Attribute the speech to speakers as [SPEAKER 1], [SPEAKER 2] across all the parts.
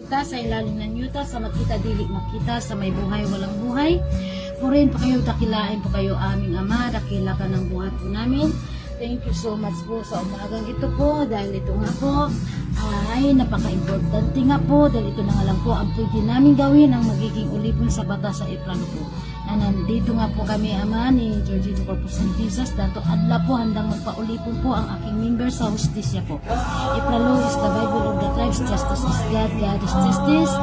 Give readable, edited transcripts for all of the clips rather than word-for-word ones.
[SPEAKER 1] Kita sa ilalim ng yuta, sa makita dili makita, sa may buhay walang buhay. Purin po kayo, dakilain po kayo aming Ama, dakila ka ng buhay po namin. Thank you so much po sa umagang ito po, dahil ito nga po ay napaka-importante nga po, dahil ito na nga lang po ang pwede namin gawin ang magiging ulipon sa batas sa April po. Na nandito nga po kami, Ama, ni Georgito Corpus Santisas, dato adla po handang magpaulipon po ang aking member sa hustisya po. April is the Bible of the tribes, justice is God, God is justice.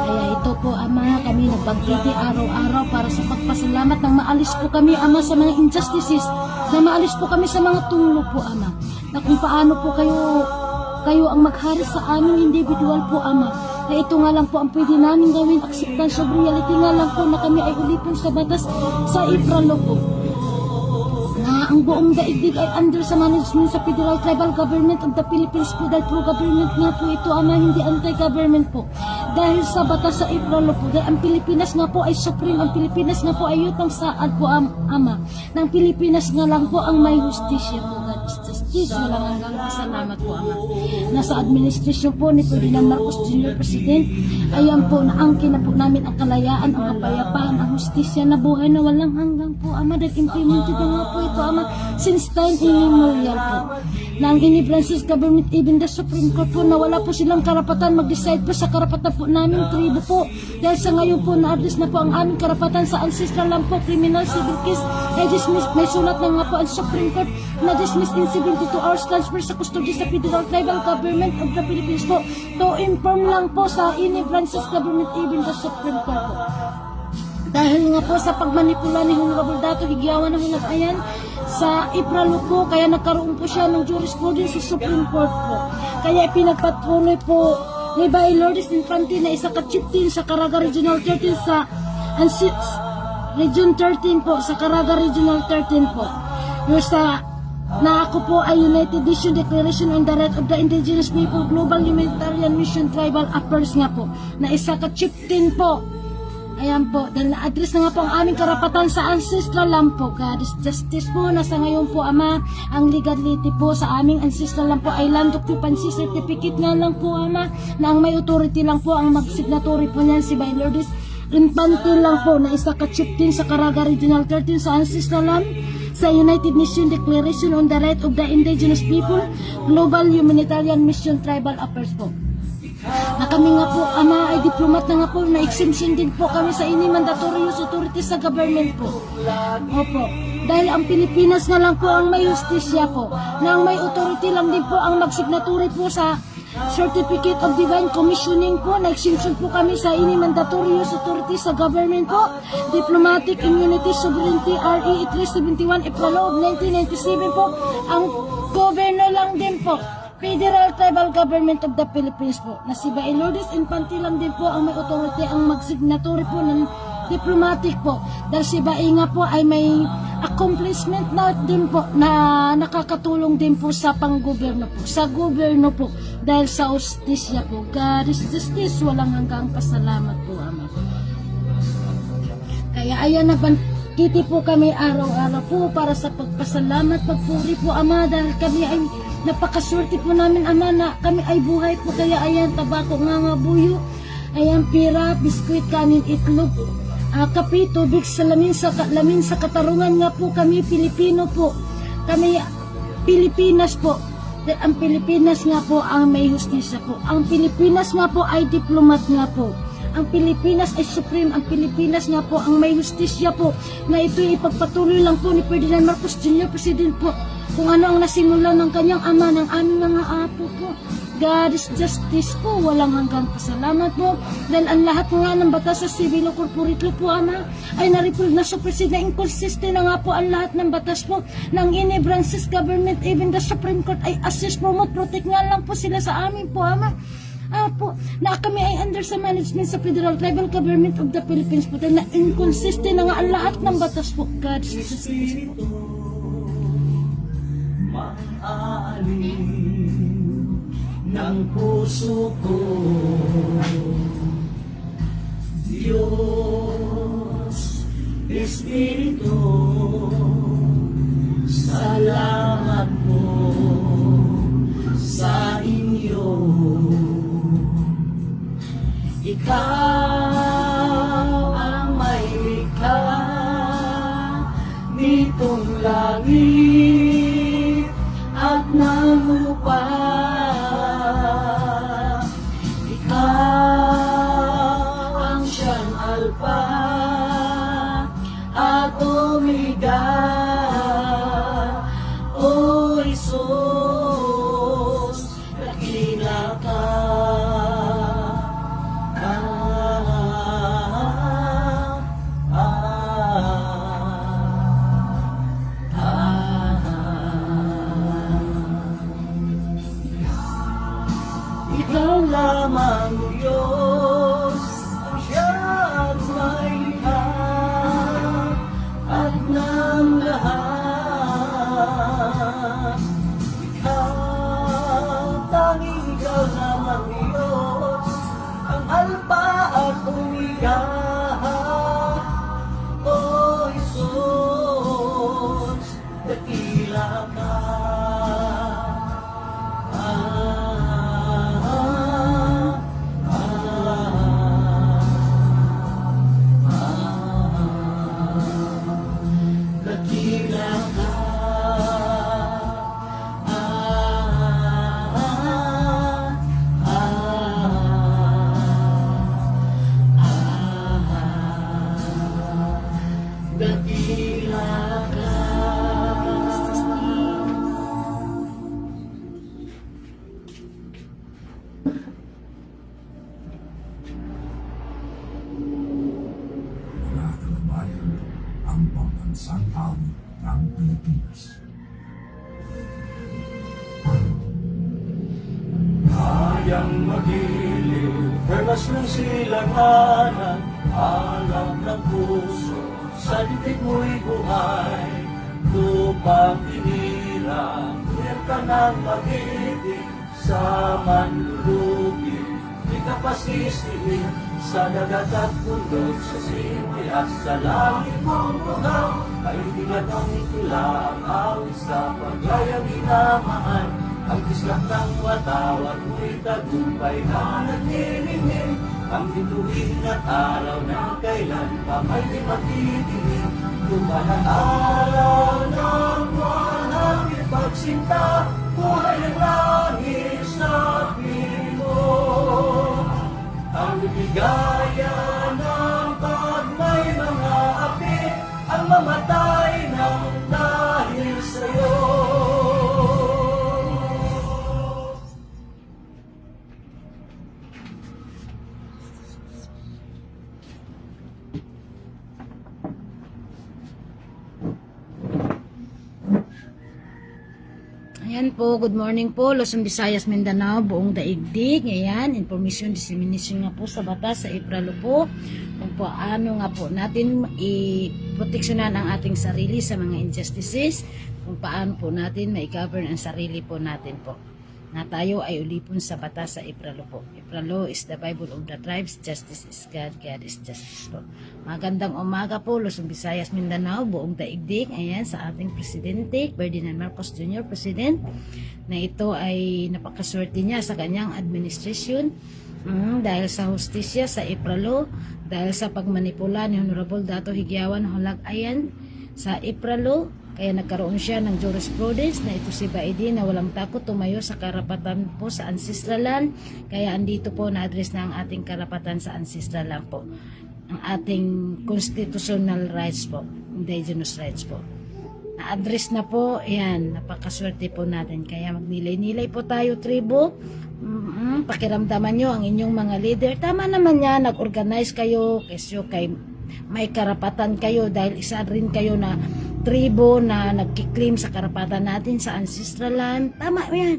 [SPEAKER 1] Kaya ito po, Ama, kami nagpagtiti araw-araw para sa pagpasalamat nang maalis po kami, Ama, sa mga injustices, na maalis po kami sa mga tunglo po, Ama, na kung paano po kayo ang maghari sa aming individual po, Ama. Na ito nga lang po ang pwede namin gawin, acceptance of reality nga lang po na kami ay ulipon sa batas sa Ipralo po. Na ang buong daigdig ay under sa management sa Federal Tribal Government of the Philippines po, dahil pro-government nga po ito, Ama, hindi anti-government po. Dahil sa batas sa Ipralo po, dahil ang Pilipinas nga po ay supreme, ang Pilipinas nga po ay yutang saad po, Ama. Nang Pilipinas nga lang po ang may justisya po. Walang hanggang pasalamat po, Ama. Nasa administrasyon po ni Ferdinand Marcos Jr. President, ayan po, naangkin na po namin ang kalayaan, ang kapayapaan, ang hustisya na buhay na walang hanggang po, Ama. Dahil implemented na nga po ito, Ama, since time immemorial po. Na ang Francis government, even the Supreme Court po, na wala po silang karapatan mag-decide po sa karapatan po namin tribo po. Dahil sa ngayon po, na-address na po ang aming karapatan sa ancestral lang po, criminal civil case, ay dismissed. May sulat na nga po ang Supreme Court na dismissed in 72 hours transfer sa custody sa Federal Tribal Government of the Philippines po. To inform lang po sa Francis government, even the Supreme Court po. Dahil nga po sa pagmanipula ni Honorable Dato Higyawan ng Hulatayan sa Ipralo po, kaya nagkaroon po siya ng jurisprudence sa Supreme Court po. Kaya pinagpatuloy po ni Bay Lourdes Infante na isa ka-chieftain sa Caraga Regional 13 sa Region 13 po, sa Caraga Regional 13 po. Yung sa na ako po ay United Nations Declaration on the Right of the Indigenous People Global Humanitarian Mission Tribal Affairs nga po, na isa ka-chieftain po. Ayan po, dahil na-address na nga po ang aming karapatan sa ancestral land po. God is justice po, nasa ngayon po, Ama, ang legality po sa aming ancestral land po ay land occupancy certificate nga lang po, Ama, na ang may authority lang po, ang mag-signatory po niyan si Bay Lourdes Infante lang po, na isa ka-chieftain sa Caraga Regional 13 sa ancestral land sa United Nations Declaration on the Right of the Indigenous People Global Humanitarian Mission Tribal Affairs po. Na kami nga po, Ama, ay diplomat na nga po, na exemption din po kami sa mandatory use authorities sa government po. Opo. Dahil ang Pilipinas na lang po ang may justisya po, na ang may authority lang din po ang magsignatory po sa Certificate of Divine Commissioning po, na exemption po kami sa mandatory use authorities sa government po. Diplomatic Immunity Sovereignty RE 371 April of 1997 po, ang governo lang din po, Federal Tribal Government of the Philippines po, na si Bay Lourdes Infante lang din po ang may authority, ang mag-signatory po ng diplomatic po. Dahil si Bay nga po ay may accomplishment na din po, na nakakatulong din po sa panggoberno po, sa gobyerno po, dahil sa justisya po. God is justice, walang hanggang pasalamat po, Ama. Kaya ayan na, kiti po kami araw-araw po para sa pagpasalamat, pagpuri po, Ama, dahil kami ay napakaswerte po namin, Ama, na kami ay buhay po. Kaya ayan, tabako nga buyo, ayan, pira, biskwit, kanin, itlog, kape, tubig, salamin sa katarungan nga po kami, Pilipino po. Kami, Pilipinas po. Ang Pilipinas nga po ang may hustisya po. Ang Pilipinas nga po ay diplomat nga po. Ang Pilipinas ay supreme. Ang Pilipinas nga po ang may hustisya po, na ito'y ipagpatuloy lang po ni Ferdinand Marcos Jr. President po, kung ano ang nasimula ng kanyang ama, ng aming mga apo po. God is justice po, walang hanggang pasalamat po, dahil ang lahat nga ng batas sa civil o corporate law po, Ama, ay na-report na suppressed, na inconsistent na nga po ang lahat ng batas po ng Francis government, even the Supreme Court ay assist, promote, protect nga lang po sila sa amin po, Ama. Po, na kami ay under sa management sa Federal Tribal Government of the Philippines po, dahil na inconsistent na nga ang lahat ng batas po. God is justice po.
[SPEAKER 2] Mang-aalin ng puso ko, Diyos Espiritu, salamat po sa inyo. Ikaw ang may likha nitong langit at ng lupa. Ikaw ang siyang Alpha at Omega. O Jesus, dakila ka. Ikaw lamang, Diyos, ang siyang may likha at ng lahat. Ikaw, tanging ikaw lamang, Diyos, ang Alpha at Omega. O Jesus, dakila ka. Dakila ka. Dakila ka.
[SPEAKER 3] Mga kababayan, ang pambansang awit ng Pilipinas.
[SPEAKER 2] Kayang magiliw, perlas ng silanganan, alam ng puso, sa dibdib mo'y buhay. Lupang tinira, kuya ka ng mag-ibig, sa manlulugin, di ka pasisihin, sa dagat at bundok, sa simay at sa langit mong lugaw, ay bigat ang itulang, awit sa paglayang inamaan. Ang kislap ng watawat mo'y tagumpay na naglilingin. Ang bituin at araw na kailan pa may di magtitingin. Tuman ang araw ng buwan ang ipagsinta, buhay ang langit sa pino. Ang bigaya ng pag may mga api, ang mamatay ng dahil sa'yo.
[SPEAKER 1] Ayan po, good morning po, Luzon, Visayas, Mindanao, buong daigdig. Ayan, information dissemination nga po sa batas sa April po kung paano nga po natin i-proteksyonan ang ating sarili sa mga injustices, kung paano po natin ma-govern ang sarili po natin po. Na tayo ay ulipon sa batas sa April po. April is the Bible of the tribes, justice is God, God is justice po. Magandang umaga po, Luzon, Visayas, Mindanao, buong daigdig. Ayan, sa ating Presidente, Ferdinand Marcos Jr., President, na ito ay napakaswerte niya sa kanyang administrasyon dahil sa hustisya sa April, dahil sa pagmanipula ni Honorable Dato Higyawan Hulag-Ayan sa April, kaya nagkaroon siya ng jurisprudence na ito si Baidi na walang takot tumayo sa karapatan po sa ancestral land. Kaya andito po na-address na ang ating karapatan sa ancestral land po. Ang ating constitutional rights po, indigenous rights po. Na-address na po, yan, napakaswerte po natin. Kaya magnilay-nilay po tayo, tribo. Pakiramdaman nyo ang inyong mga leader. Tama naman yan, nag-organize kayo, kay may karapatan kayo dahil isa rin kayo na tribo na nagkiklaim sa karapatan natin sa ancestral land. Tama yan.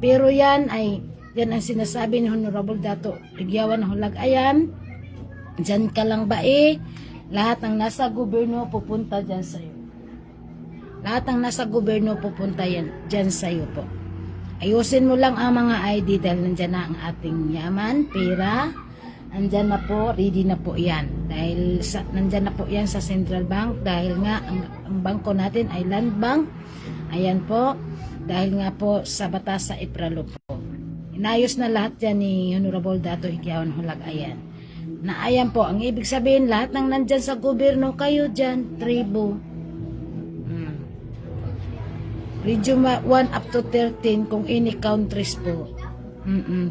[SPEAKER 1] Pero yan ang sinasabi ni Honorable Dato Higyawan Hulag-Ayan. Diyan ka lang ba lahat ng nasa gobyerno pupunta dyan sa'yo. Lahat ng nasa gobyerno pupunta yan dyan sa'yo po. Ayusin mo lang ang mga ID dahil nandyan na ang ating yaman, pera. Nandyan na po, ready na po yan. Dahil nandyan na po yan sa Central Bank. Dahil nga ang bangko natin ay Land Bank. Ayan po. Dahil nga po sa batas sa April po. Inayos na lahat yan ni Honorable Dato Higyawan Hulag-Ayan. Na ayan po, ang ibig sabihin lahat ng nandyan sa gobyerno, kayo dyan, tribo. Region 1 up to 13 kung any countries po.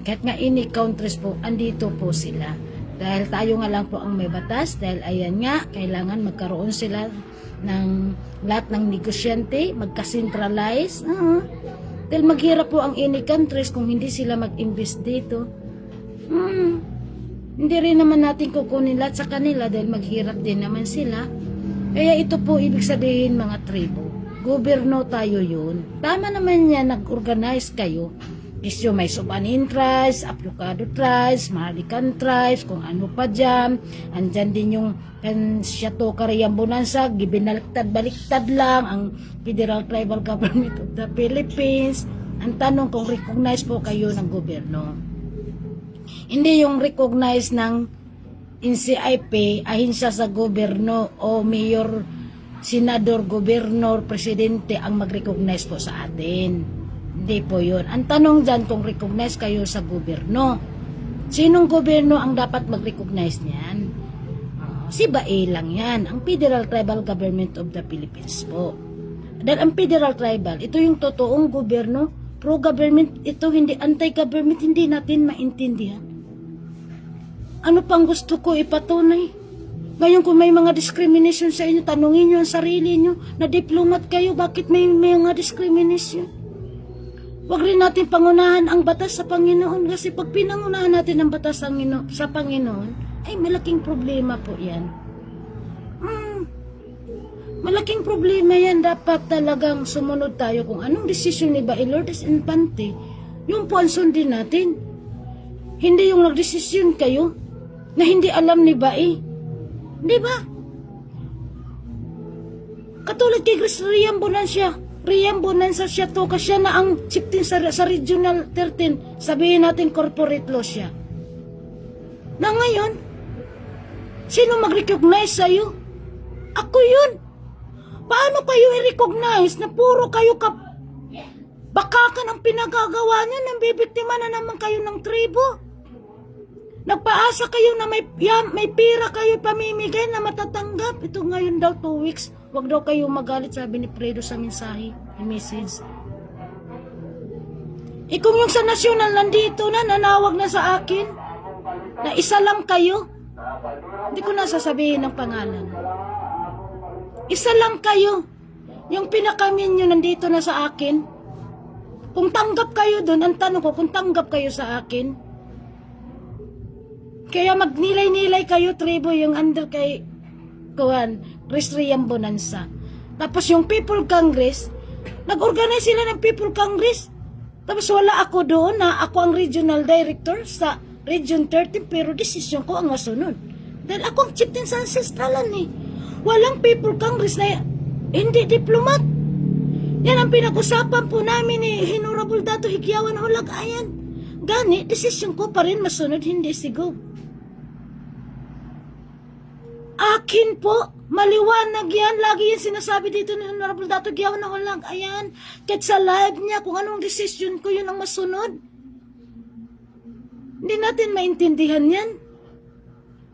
[SPEAKER 1] Kahit nga any countries po, andito po sila. Dahil tayo nga lang po ang may batas, dahil ayan nga, kailangan magkaroon sila ng lahat ng negosyante, magka-centralize. Dahil maghirap po ang any countries kung hindi sila mag-invest dito. Hindi rin naman natin kukunin lahat sa kanila dahil maghirap din naman sila. Kaya ito po ibig sabihin mga tribo. Gobyerno tayo yun. Tama naman yan, nag-organize kayo. Isyo may Subanin tribes, Aplukado tribes, Mahalikan tribes, kung ano pa dyan. Andyan din yung Siato Karayang Bonanza, gibinaliktad-baliktad lang ang Federal Tribal Government of the Philippines. Ang tanong kung recognize po kayo ng gobyerno. Hindi yung recognize ng NCIP, ahinsya sa gobyerno o mayor, senador, gobernador, presidente ang mag-recognize po sa atin. Hindi po yun. Ang tanong dyan kung recognize kayo sa gobyerno. Sinong gobyerno ang dapat mag-recognize niyan? Si BAE lang yan. Ang Federal Tribal Government of the Philippines po. Dahil ang Federal Tribal, ito yung totoong gobyerno, pro-government, ito hindi anti-government, hindi natin maintindihan. Ano pang gusto ko ipatunay? Ngayon kung may mga discrimination sa inyo, tanungin nyo ang sarili nyo, na diplomat kayo, bakit may mga discrimination? Huwag rin natin pangunahan ang batas sa Panginoon, kasi pag pinangunahan natin ang batas sa Panginoon, ay malaking problema po yan. Malaking problema yan. Dapat talagang sumunod tayo kung anong desisyon ni BAE Lourdes Infante, yung po ang sundin natin. Hindi yung nagdesisyon kayo na hindi alam ni BAE. Di ba? Katulad kay Riam Bonanza siya to, kasi siya na ang chieftain sa Regional 13. Sabihin natin corporate law siya. Na ngayon, sino mag-recognize sa'yo? Ako yun. Paano kayo i-recognize na puro kayo bakakan ang pinagagawa nyo, nang bibiktima na naman kayo ng tribo? Nagpaasa kayo na may pira kayo pamimigay na matatanggap. Ito ngayon daw 2 weeks. Huwag daw kayo magalit, sabi ni Fredo sa mensahe, message. Kung yung sa nasyonal nandito na, nanawag na sa akin, na isa lang kayo, hindi ko na sasabihin ng pangalan. Isa lang kayo. Yung pinakamin nyo nandito na sa akin. Kung tanggap kayo dun, ang tanong ko, kung tanggap kayo sa akin, kaya magnilay-nilay kayo, tribo, yung under kay Chris Riam Bonanza. Tapos yung People Congress, nag-organize sila ng People Congress. Tapos wala ako doon na ako ang regional director sa Region 13, pero desisyon ko ang masunod. Dahil ako ang chieftain sa ancestralan eh. Walang People Congress na hindi diplomat. Yan ang pinag-usapan po namin ni Honorable Dato Higyawan Hulagayan. Gani, desisyon ko pa rin masunod, hindi sigaw. Akin po, maliwanag yan. Lagi yan sinasabi dito ni Honorable Dato Higyawan Hulagayan. Kahit sa live niya, kung anong desisyon ko, yun ang masunod. Hindi natin maintindihan yan.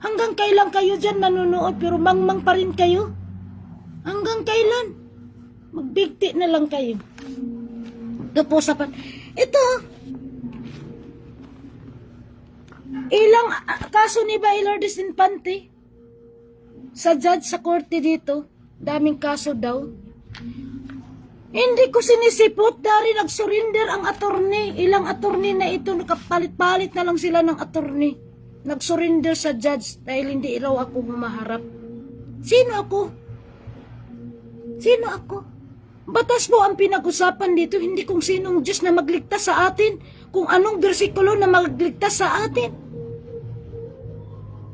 [SPEAKER 1] Hanggang kailan kayo dyan manunood pero mangmang pa rin kayo? Hanggang kailan? Magbigti na lang kayo. Ito po sa ito. Ilang kaso ni BAE Lourdes Infante sa judge sa korte dito. Daming kaso daw. Hindi ko sinisipot dahil nag-surrender ang attorney. Ilang attorney na ito, nakapalit-palit na lang sila ng attorney. Nag-surrender sa judge dahil hindi raw ako humaharap. Sino ako? Sino ako? Batas po ang pinag-usapan dito, hindi kung sinong Diyos na magligtas sa atin, kung anong bersikulo na magligtas sa atin.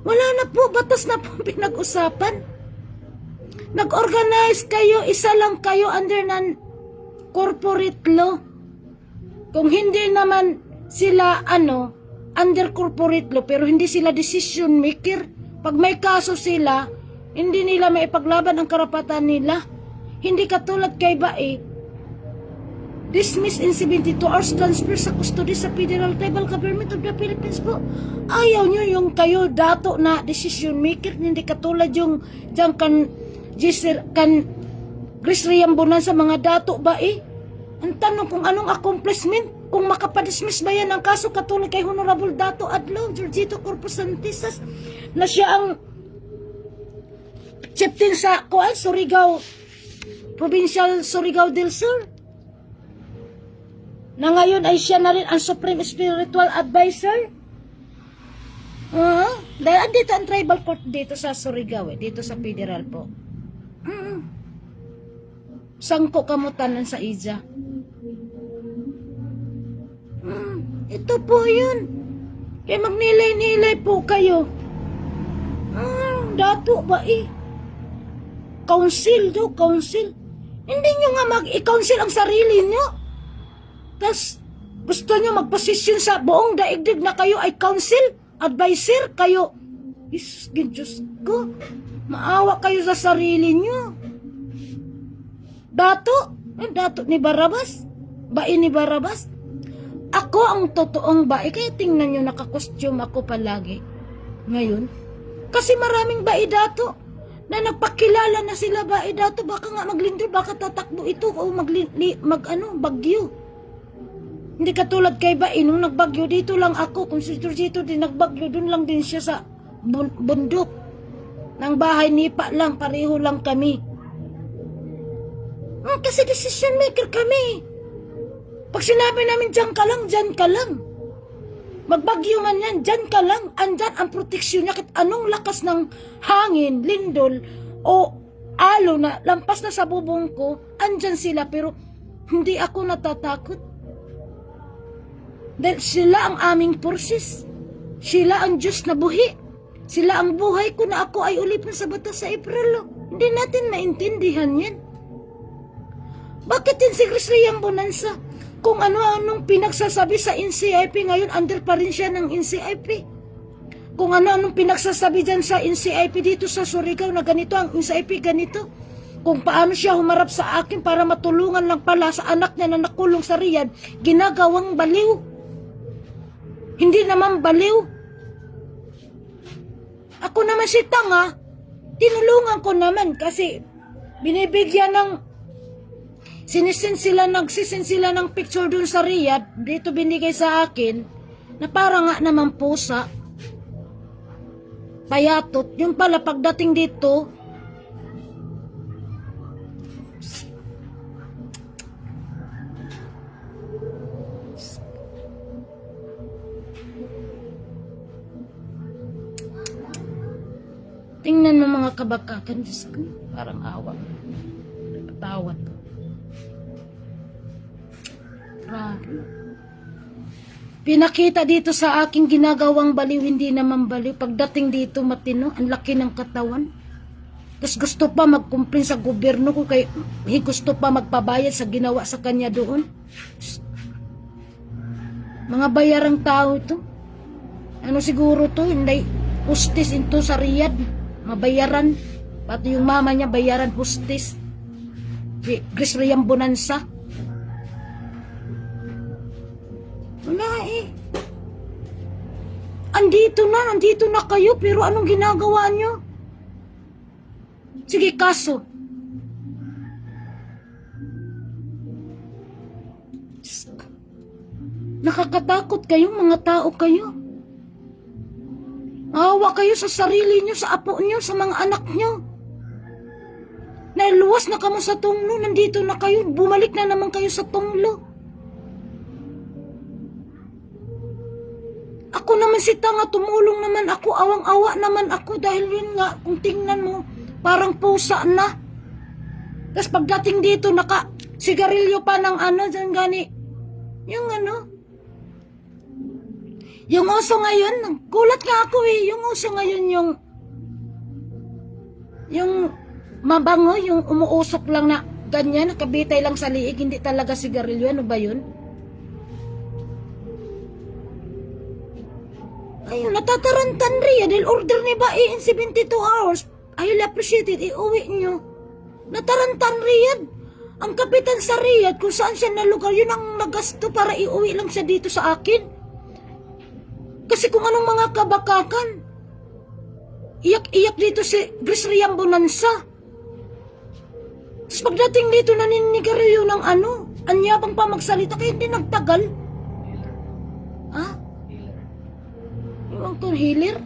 [SPEAKER 1] Wala na po, batas na po pinag-usapan. Nag-organize kayo, isa lang kayo under ng corporate law. Kung hindi naman sila under corporate law, pero hindi sila decision maker. Pag may kaso sila, hindi nila maipaglaban ang karapatan nila. Hindi katulad kay BAE dismiss in 72 hours, transfer sa custody sa Federal Tribal Government of the Philippines po. Ayaw nyo yung kayo dato na decision maker, hindi katulad yung dyan kan Chris Riambunan sa mga dato ba eh. Ang tanong kung anong accomplishment, kung makapadismiss ba yan ang kaso katulad kay Honorable Dato Adlaw, Georgito Corpus Santisas, na siya ang chieftain sa Surigao, Provincial Surigao del Sur, na ngayon ay siya na rin ang Supreme Spiritual Advisor. Dahil andito ang tribal court dito sa Surigao, dito sa federal po. Sangko kamutanan sa Ija. Ito po yun. Kaya magnilay-nilay po kayo. Dato ba eh? Council daw, council. Hindi nyo nga mag-i-council ang sarili nyo. Tas gusto nyo magposisyon sa buong daigdig na kayo ay council, advisor kayo. Diyos ko, maawa kayo sa sarili nyo. Dato ni Barabas, bae ni Barabas. Ako ang totoong bae, kaya tingnan nyo nakakostume ako palagi ngayon. Kasi maraming bae dato na nagpakilala na sila bae dato, baka nga maglindol, baka tatakbo ito o bagyo. Hindi katulad kay bae, nung nagbagyo dito lang ako, kung si Georgito din nagbagyo, dun lang din siya sa bundok. Nang bahay nipa lang, pareho lang kami. Kasi decision maker kami. Pag sinabi namin dyan ka lang. Magbagyo man yan, dyan ka lang. Andyan ang proteksyon niya. Kahit anong lakas ng hangin, lindol, o alo na lampas na sa bubong ko, andyan sila. Pero hindi ako natatakot. Dahil sila ang aming forces. Sila ang Diyos na buhi. Sila ang buhay ko na ako ay ulip na sa batas sa April. Hindi natin maintindihan yan. Bakit din si Chris Riambunan sa kung ano-anong pinagsasabi sa NCIP ngayon, under pa rin siya ng NCIP. Kung ano-anong pinagsasabi dyan sa NCIP dito sa Surigao na ganito, ang NCIP ganito. Kung paano siya humarap sa akin para matulungan lang pala sa anak niya na nakulong sa Riyadh, ginagawang baliw. Hindi naman baliw. Ako naman si tanga, tinulungan ko naman kasi binibigyan ng nagsisin sila ng picture dun sa Riyadh, dito binigay sa akin, na para nga naman pusa, payatot. Yung pala pagdating dito, tingnan mo mga kabakakan, Diyos ko, parang awa. Patawad. Pinakita dito sa aking ginagawang baliw, hindi naman baliw. Pagdating dito matino, ang laki ng katawan. Tapos gusto pa mag-complain sa gobyerno ko, kay gusto pa magpabayad sa ginawa sa kanya doon. Mga bayarang tao ito. Ano siguro to, hindi hostis ito sa Riyadh. Mabayaran. Pati yung mama niya bayaran hostis. Si Chris Riambunan sa. Wala eh. Andito na kayo, pero anong ginagawa nyo? Sige, kaso. Nakakatakot kayong mga tao kayo. Awa kayo sa sarili nyo, sa apo nyo, sa mga anak nyo. Nailuwas na kamo sa tunglo, nandito na kayo, bumalik na naman kayo sa tunglo. Ako naman si tanga, tumulong naman ako, awang-awa naman ako dahil yun nga, kung tingnan mo, parang pusa na. Tapos pagdating dito, sigarilyo pa ng dyan gani. Yung yung uso ngayon, gulat nga ako eh, yung uso ngayon yung mabango, yung umuusok lang na ganyan, nakabitay lang sa liig, hindi talaga sigarilyo, ano ba yun? Ayun, natatarantan rin dahil order ni ba in 72 hours. I will appreciate it, iuwi nyo. Natarantan rin. Ang kapitan sa Riyadh, kung saan siya na lugar, yun ang nagasto para iuwi lang siya dito sa akin. Kasi kung anong mga kabakakan, iyak-iyak dito si Grace Riam Bonanza. Tapos pagdating dito, naninigarilyo ng anyabang pa magsalita, kaya hindi nagtagal. Ha? Yung to healer?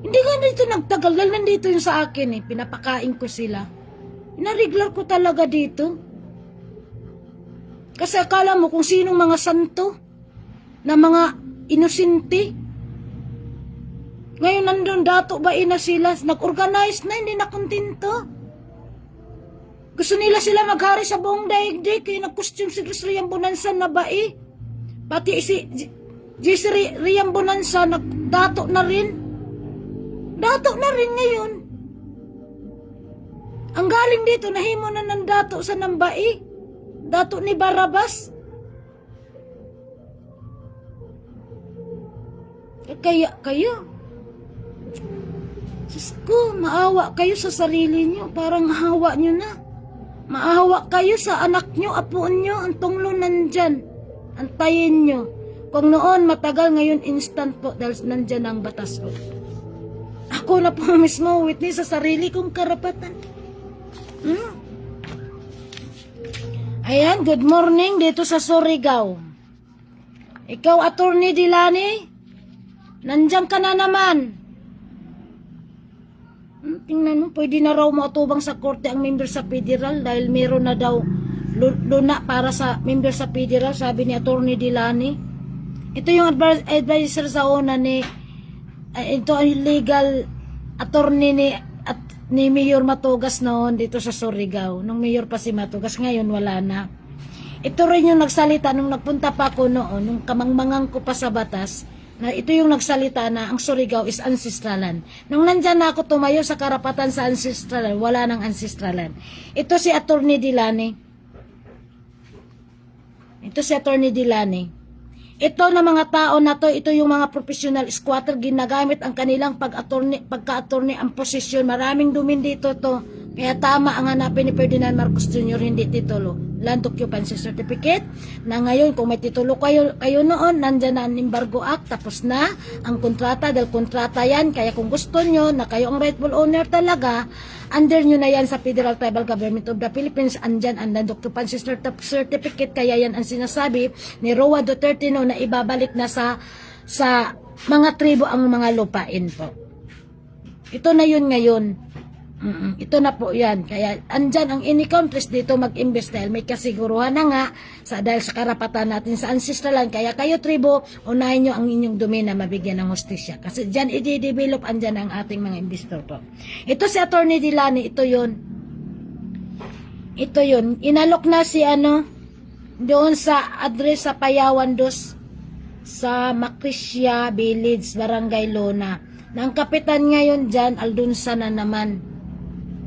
[SPEAKER 1] Hindi nga dito nagtagal, dahil nandito yung sa akin pinapakain ko sila. Nareglar ko talaga dito. Kasi akala mo kung sinong mga santo na mga inosente. Ngayon nandun dato ba ina sila, nag-organize na, hindi na kontento. Gusto nila sila maghari sa buong daigdig, kaya nag-costume si Grace Riam Bonanza na bai. Pati si JC Riam Bonanza, nagdato na rin. Dato na rin ngayon. Ang galing dito, nahimo na ng dato sa nambai. Dato ni Barabas. Kaya kayo, Diyos ko, maawa kayo sa sarili nyo. Parang hawa nyo na. Maawa kayo sa anak nyo, apo nyo. Ang tunglo nandyan. Antayin nyo. Kung noon matagal, ngayon instant po dahil nandyan ang batas po. Ako na po mismo witness sa sarili kong karapatan. Ayan, good morning dito sa Surigao. Ikaw, Attorney Dilani, nandyan ka na naman. Tingnan mo, pwede na raw mautubang sa korte ang member sa federal dahil meron na daw luna para sa member sa federal, sabi ni Attorney Dilani. Ito yung advisor sa una ito ang legal attorney ni Mayor Matugas noon dito sa Surigao. Nung Mayor pa si Matugas, ngayon wala na. Ito rin yung nagsalita nung nagpunta pa ako noon, nung kamangmangang ko pa sa batas, na ito yung nagsalita na ang Surigao is ancestralan. Nung nandyan na ako tumayo sa karapatan sa ancestralan, wala nang ancestralan. Ito si Attorney Dilani. Ito na mga tao na to, ito yung mga professional squatter, ginagamit ang kanilang pagka-attorney ang posisyon. Maraming dumin dito to. Kaya tama ang hanapin ni Ferdinand Marcos Jr. hindi titulo. Land Occupancy Certificate na ngayon kung may titulo kayo noon, nandyan na ang Embargo Act, tapos na ang kontrata dahil kontrata yan. Kaya kung gusto nyo na kayo ang rightful owner talaga, under nyo na yan sa Federal Tribal Government of the Philippines, andyan ang Land Occupancy Certificate. Kaya yan ang sinasabi ni Roa Duterte no, na ibabalik na sa mga tribo ang mga lupain po. Ito na yun ngayon. Ito na po yan. Kaya andyan ang any countries dito mag-invest dahil may kasiguruhan na nga dahil sa karapatan natin sa ancestralan. Kaya kayo tribo, unahin nyo ang inyong domain na mabigyan ng hustisya. Kasi dyan i-develop, andyan ang ating mga investor po. Ito si Attorney Dilani, ito yun. Inalok na si doon sa address sa Payawan 2 sa Macrisya Village, Barangay Lona. Nang kapitan ngayon dyan, Aldunsa na naman.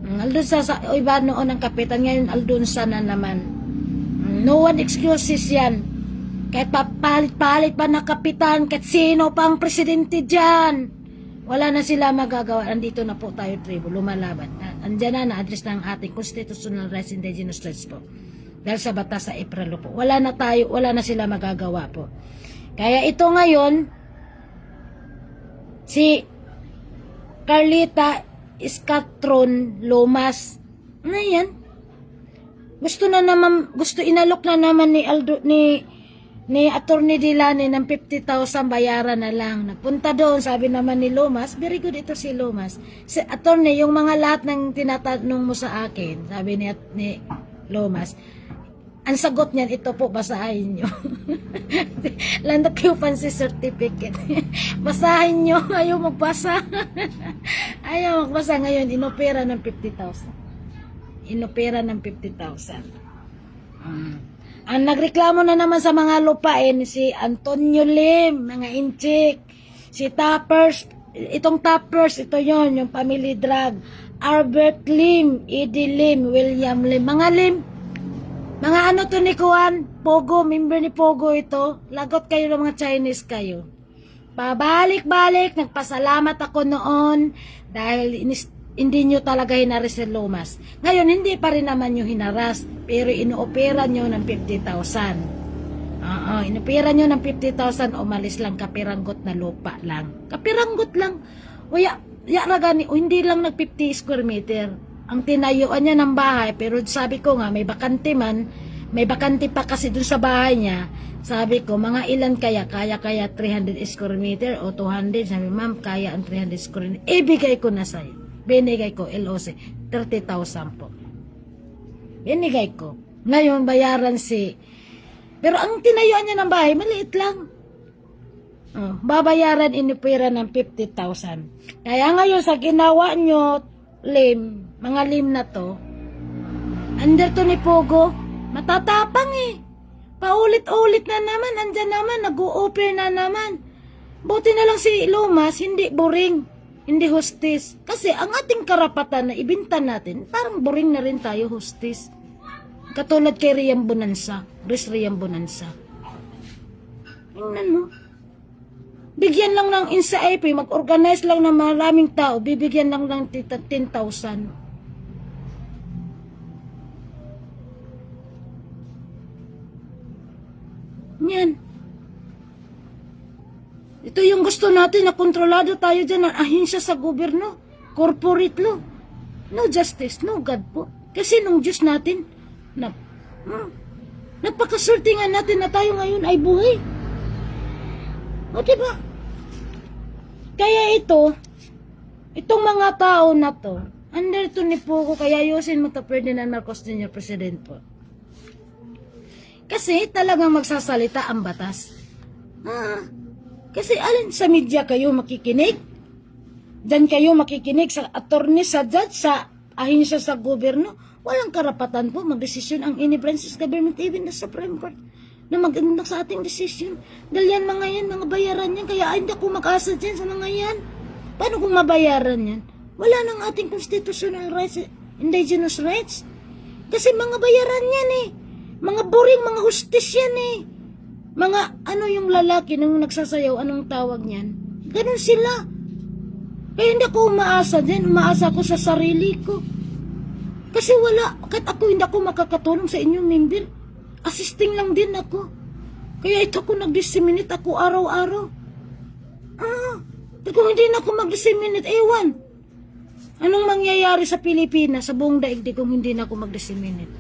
[SPEAKER 1] Aldunsa iba noon ang kapitan, ngayon Aldunsa na naman. No one excuses yan. Kahit papalit-palit pa na kapitan, kahit sino pang presidente dyan, wala na sila magagawa. Andito na po tayo tribo, lumalaban. Andyan na address ng ating constitutional rights indigenous rights po. Dahil sa batas sa April po. Wala na sila magagawa po. Kaya ito ngayon, si Carlita Escatron Lomas. Ano yan? Gusto inalok na naman ni Attorney Dilani ng 50,000, bayaran na lang. Napunta doon, sabi naman ni Lomas, very good ito si Lomas. Si Attorney, yung mga lahat ng tinatanong mo sa akin, sabi ni Lomas, ang sagot niyan, ito po, basahin nyo. Land Occupancy Certificate. Basahin nyo. Ayaw magbasa. Ayaw magbasa. Ngayon, inopera ng 50,000. Ang nagreklamo na naman sa mga lupain, si Antonio Lim, mga inchik. Si Tappers, itong Tappers, ito yon yung family drug. Albert Lim, Eddie Lim, William Lim. Mga Lim, mga ano to ni Kuan, Pogo, member ni Pogo ito. Lagot kayo ng mga Chinese kayo. Pabalik-balik, nagpasalamat ako noon dahil hindi nyo talaga hinaras si Lomas. Ngayon, hindi pa rin naman nyo hinaras, pero inuopera nyo ng 50,000. Inopera nyo ng 50,000, umalis lang, kapiranggot na lupa lang. Kapiranggot lang. O ragani, hindi lang nag 50 square meter. Ang tinayuan niya ng bahay, pero sabi ko nga, may bakante man, may bakante pa kasi dun sa bahay niya. Sabi ko, mga ilan kaya 300 square meter o 200? Sabi, ma'am, kaya ang 300 square meter. Ibigay ko na sa'yo. Binigay ko, LOC, 30,000 po. Binigay ko. Ngayon, bayaran pero ang tinayuan niya ng bahay, maliit lang. Babayaran inipira ng 50,000. Kaya ngayon, sa ginawa nyo, mga lim na to, under to ni Pogo, matatapang eh. Paulit-ulit na naman, andyan naman, nag-o-offer na naman. Buti na lang si Lomas, hindi boring, hindi hostis. Kasi ang ating karapatan na ibinta natin, parang boring na rin tayo hostis. Katulad kay Rian Bonanza, Rian Bonanza. Tingnan mo. Bigyan lang ng INSA-IP, mag-organize lang ng maraming tao, bibigyan lang ng 10,000. Yan. Ito yung gusto natin na kontrolado tayo dyan ng ahinsya sa gobyerno, corporate law. No justice, no God po. Kasi nung Diyos natin, napakasurtingan natin na tayo ngayon ay buhay. O diba? Kaya itong mga tao na to, under to ni Pogo, kaya ayusin mo to Ferdinand Marcos Jr. President po. Kasi talagang magsasalita ang batas. Kasi alin sa media kayo makikinig? Diyan kayo makikinig sa attorney, sa judge, sa ahinsya sa gobyerno. Walang karapatan po magdesisyon ang any branches government, even the Supreme Court, na mag-indak sa ating decision. Dahil yan mga yan, mga bayaran yan. Kaya hindi ako mag-asa dyan sa mga yan. Paano kung mabayaran yan? Wala nang ating constitutional rights, indigenous rights. Kasi mga bayaran yan eh. Mga boring, mga hostis yan eh. Mga ano yung lalaki nung nagsasayaw, anong tawag niyan? Ganun sila. Kaya hindi ako umaasa dyan. Umaasa ako sa sarili ko. Kasi wala, kahit ako hindi ako makakatulong sa inyong member. Assisting lang din ako. Kaya ito ako nag-disseminate ako araw-araw. Kung hindi na ako mag-disseminate, ewan. Anong mangyayari sa Pilipinas, sa buong daigdig kung hindi na ako mag-disseminate?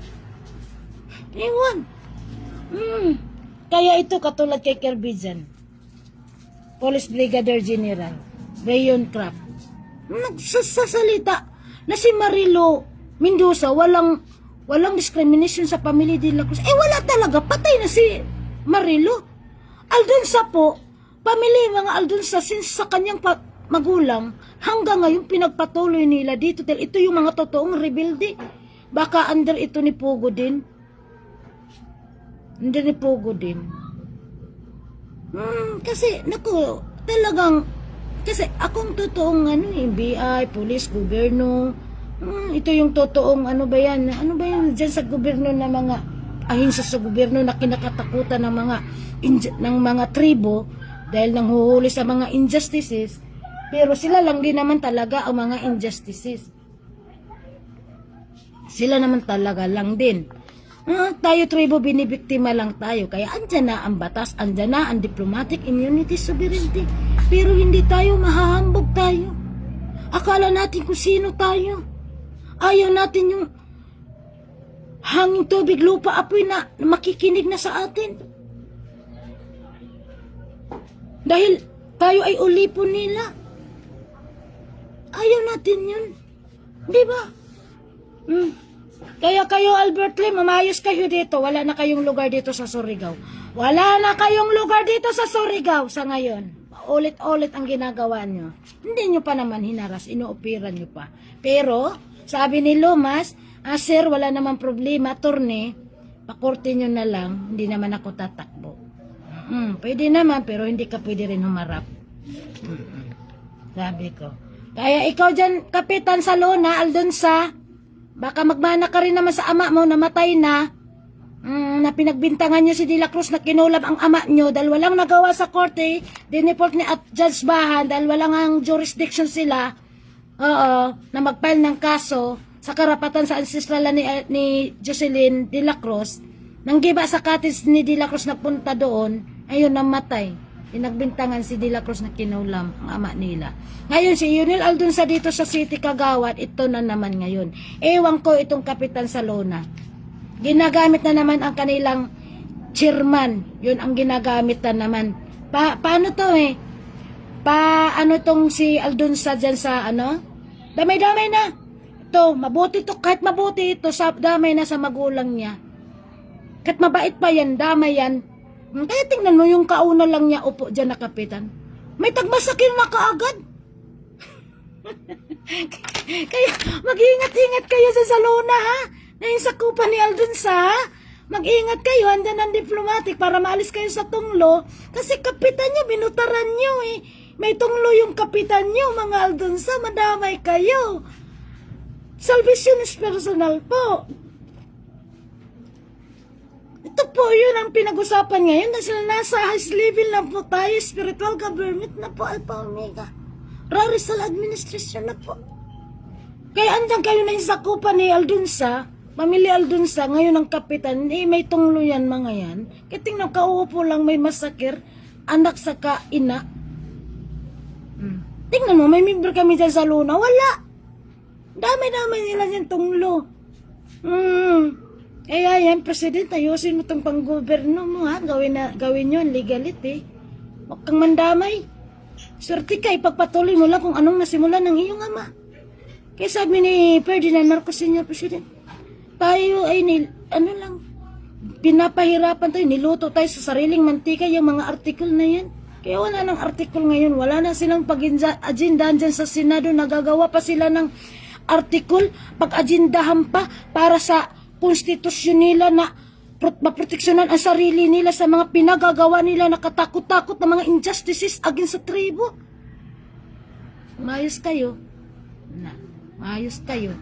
[SPEAKER 1] Ewan. Kaya ito katulad kay Kerbijan, Police Brigadier General Rayon Craft, nagsasalita na si Marilo Mendoza walang discrimination sa pamilya de la Cruz. Wala talaga, patay na si Marilo. Aldonsa po, pamilya mga Aldonsa, since sa kanyang magulang, hanggang ngayon pinagpatuloy nila dito. Dahil ito yung mga totoong rebelde. Baka under ito ni Pogo din. Under ni Pogo din. Kasi, naku, talagang, kasi akong totoong BI, police, gobyerno, ito yung totoong ano ba yan dyan sa gobyerno na mga ahinsya sa gobyerno na kinakatakutan ng mga tribo dahil nanghuhuli sa mga injustices, pero sila lang din naman talaga ang mga injustices. Sila naman talaga lang din. Tayo tribo, binibiktima lang tayo. Kaya andyan na ang batas, andyan na ang diplomatic immunity, sovereignty, pero hindi tayo mahahambog tayo. Akala natin kung sino tayo. Ayaw natin yung hangin, tubig, lupa, apoy na makikinig na sa atin. Dahil tayo ay ulipon nila. Ayaw natin yun. Di ba? Kaya kayo, Albert Lim, mamayos kayo dito. Wala na kayong lugar dito sa Surigao. Wala na kayong lugar dito sa Surigao sa ngayon. Ulit-ulit ang ginagawa nyo. Hindi nyo pa naman hinaras, inuopiran nyo pa. Pero, sabi ni Lomas, sir, wala naman problema, attorney, pakorte nyo na lang, hindi naman ako tatakbo. Pwede naman, pero hindi ka pwede rin humarap. Sabi ko. Kaya ikaw dyan, Kapitan Salona, Aldonsa, baka magmana ka rin naman sa ama mo, namatay na, na pinagbintangan nyo si De La Cruz na kinulab ang ama nyo dahil walang nagawa sa korte, dineport ni at Judge Bahan dahil walang ang jurisdiction sila. Oo, na mag-file ng kaso sa karapatan sa ancestral ni Jocelyn de la Cruz. Nang giba sa cottage ni de la Cruz na punta doon, ayun, namatay. Pinagbintangan si de la Cruz na kinulam ang ama nila. Ngayon, si Yunel Aldunza dito sa City Kagawad, ito na naman ngayon. Ewan ko itong Kapitan Salona. Ginagamit na naman ang kanilang chairman. Yun ang ginagamit na naman. Paano to eh? Ano tong si Aldunza dyan sa ano? Damay-damay na. Ito, mabuti to. Kahit mabuti ito, damay na sa magulang niya. Kahit mabait pa yan, damay yan. Kaya tingnan mo yung kauna lang niya upo dyan na kapitan. May tagmasakil na kaagad. Kaya mag-ingat-ingat kayo sa Salona ha. Na yung sakupan ni Aldunza ha. Mag-ingat kayo, andan ang diplomatic para maalis kayo sa tunglo. Kasi kapitan niya, binutaran niyo eh. May tunglo yung kapitan niyo, mga Aldunza, madamay kayo. Salvationist personal po. Ito po yun ang pinag-usapan ngayon dahil nasa highest level na po tayo, spiritual government na po, Alpha Omega. Rarisal administration na po. Kaya andyan kayo na yung sakupan ni Aldunza, Pamilya Aldunza, ngayon ang kapitan, may tunglo yan mga yan. Kaya tingnan, kauupo lang may masakir, anak sa kaina. Tingnan mo, may member kami dyan sa Luna, wala. Dami-dami nila yung tunglo. Kaya yan, President, ayusin mo itong pang-goberno mo ha. Gawin yun, legality. Huwag kang mandamay. Swerte ka, ipagpatuloy mo lang kung anong nasimula ng iyong ama. Kaya sabi ni Ferdinand Marcos Sr. President, tayo ay pinapahirapan tayo, niluto tayo sa sariling mantika yung mga article na yan. Kaya wala nang article ngayon, wala na silang pag-agendahan dyan sa Senado, nagagawa pa sila ng article, pag-agendahan pa para sa konstitusyon nila na maproteksyonan ang sarili nila sa mga pinagagawa nila na katakot-takot na mga injustices against sa tribo. Maayos kayo. Maayos kayo.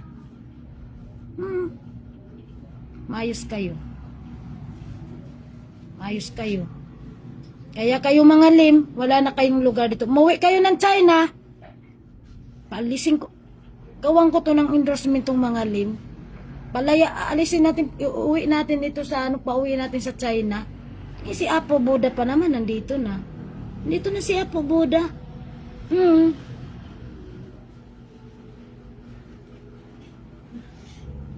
[SPEAKER 1] Maayos kayo. Maayos kayo. Kaya kayo mga lim, wala na kayong lugar dito. Umuwi kayo ng China. Paalisin ko. Gawang ko to ng endorsement tong mga lim. Alisin natin, uuwi natin ito sa pauwi natin sa China. Si Apo Buddha pa naman, nandito na. Nandito na si Apo Buddha.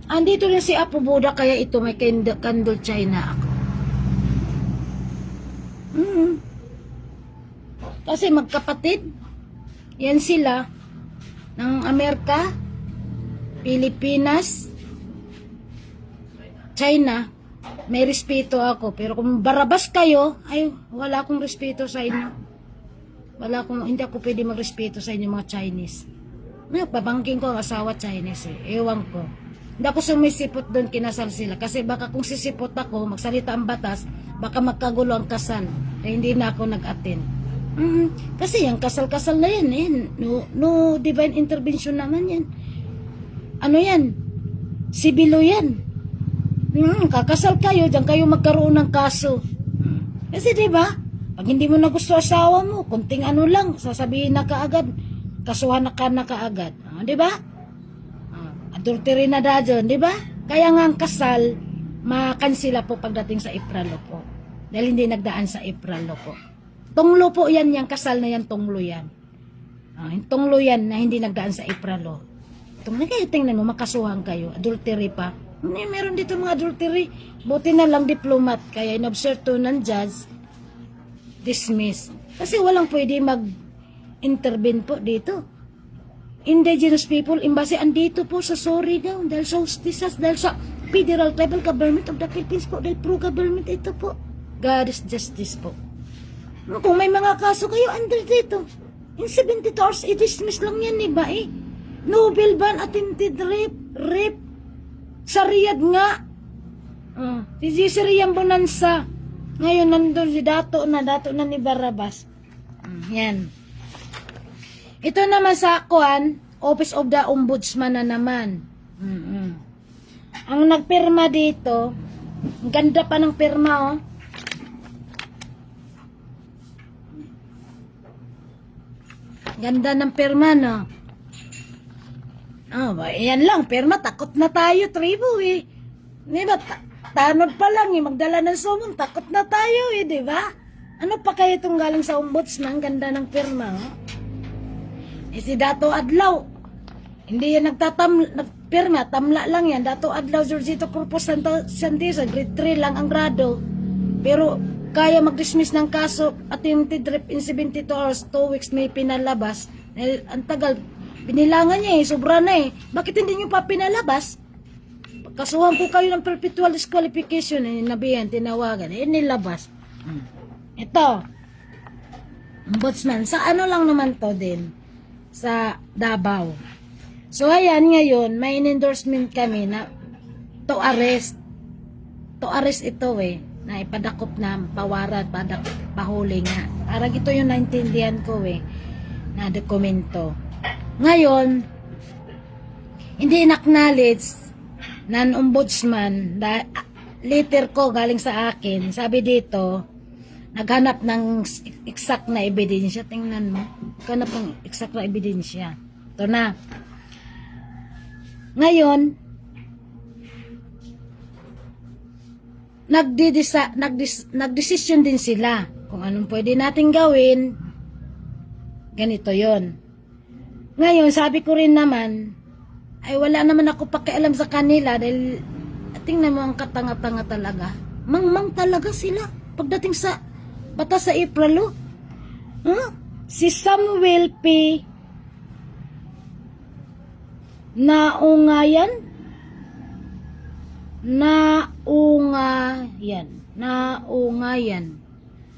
[SPEAKER 1] Andito rin si Apo Buddha, kaya ito may candle China ako. Kasi magkapatid. Yan sila ng Amerika, Pilipinas, China. May respeto ako, pero kung barabas kayo, ay wala akong respeto sa inyo. Hindi ako pwede magrespeto sa inyo mga Chinese. Pabangking ko ang asawa Chinese eh. Ewan ko. Hindi ako sumisipot doon, kinasal sila. Kasi baka kung sisipot ako, magsalita ang batas, baka magkagulo ang kasal. Kaya hindi na ako nag-attend. Kasi yung kasal-kasal na yan eh. No divine intervention naman yan. Ano yan? Sibilo yan. Kakasal kayo, diyan kayo magkaroon ng kaso. Kasi diba, pag hindi mo na gusto asawa mo, kunting ano lang, sasabihin na kaagad, kasuhan na kaagad. Diba? Adultery na dadyon, diba? Kaya nga ang kasal, makansila po pagdating sa April po. Dahil hindi nagdaan sa April po. Tunglo po yan, yung kasal na yan, tunglo yan. Tunglo yan na hindi nagdaan sa April. Tunglo kayo, tingnan mo, makasuhan kayo, adultery pa. Meron dito mga adultery. Buti na lang diplomat. Kaya inobserve to ng judge, dismiss. Kasi walang pwede mag-intervene po dito. Indigenous people, embassy, andito po sa Surigao. Dahil sa justisas, dahil sa Federal Tribal Government of the Philippines po. Dahil pro-government ito po. God is justice po. Kung may mga kaso kayo, under dito. In 72 hours, i-dismiss lang yan, diba eh? Nobel ban, attempted rape, sa Riyadh nga. Si Rian Bonanza. Ngayon nandun si dato na ni Barrabas. Yan. Ito naman sa Office of the Ombudsman na naman. Ang nagpirma dito, ang ganda pa ng pirma oh. Ganda ng pirma no. Yan lang, pero takot na tayo, tribo eh. Di ba, tanod pa lang eh, magdala ng summon, takot na tayo eh, di ba? Ano pa kayo itong galing sa ombudsman, ganda ng pirma, oh? Eh si Dato Adlaw, hindi yan nagpirma, tamla lang yan. Dato Adlaw, Georgito Corpus Santiza, grade 3 lang ang grado. Pero kaya mag-dismiss ng kaso, attempted rape in 72 hours, 2 weeks may pinalabas. Ang tagal, binilangan niya eh, sobra na eh. Bakit hindi niyo pa pinalabas? Kasuhan ko kayo ng perpetual disqualification, nabihan, tinawagan, nilabas. Ito, ombudsman, sa ano lang naman to din, sa Davao. So ayan, ngayon, may endorsement kami na to arrest. To arrest ito eh, na ipadakop na pawaran, pahuli nga. Parang ito yung naintindihan ko eh, na dokumento. Ngayon, hindi in-acknowledge ng ombudsman, letter ko galing sa akin, sabi dito, naghanap ng exact na ebidensya. Tingnan mo, naghanap ng exact na ebidensya. Ito na. Ngayon, nagdesisyon din sila kung anong pwede natin gawin. Ganito yon. Ngayon, sabi ko rin naman, ay wala naman ako pakialam sa kanila dahil tingnan mo ang katanga-tanga talaga. Mangmang talaga sila pagdating sa batas sa April. Si Samuel P. Naungayan.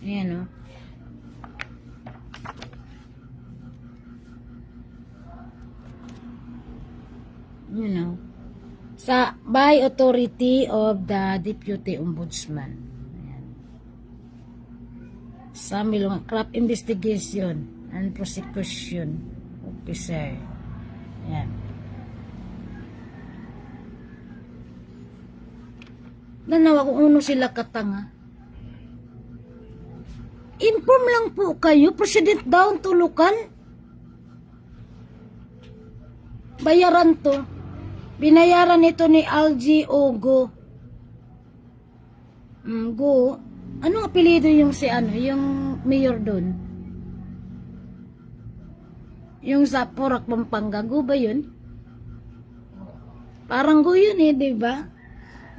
[SPEAKER 1] Ayan o. You know, sa by authority of the Deputy Ombudsman. Ayan. Sa Milong Crop Investigation and Prosecution Officer. Ayan. Nanawa kung uno sila katanga. Inform lang po kayo, President down to local. Bayaran to. Binayaran ito ni LGO Go. Go. Anong apelido yung si ano, yung mayor doon? Yung sa Porac, Pampanga. Go ba yun? Parang Go yun eh, di ba?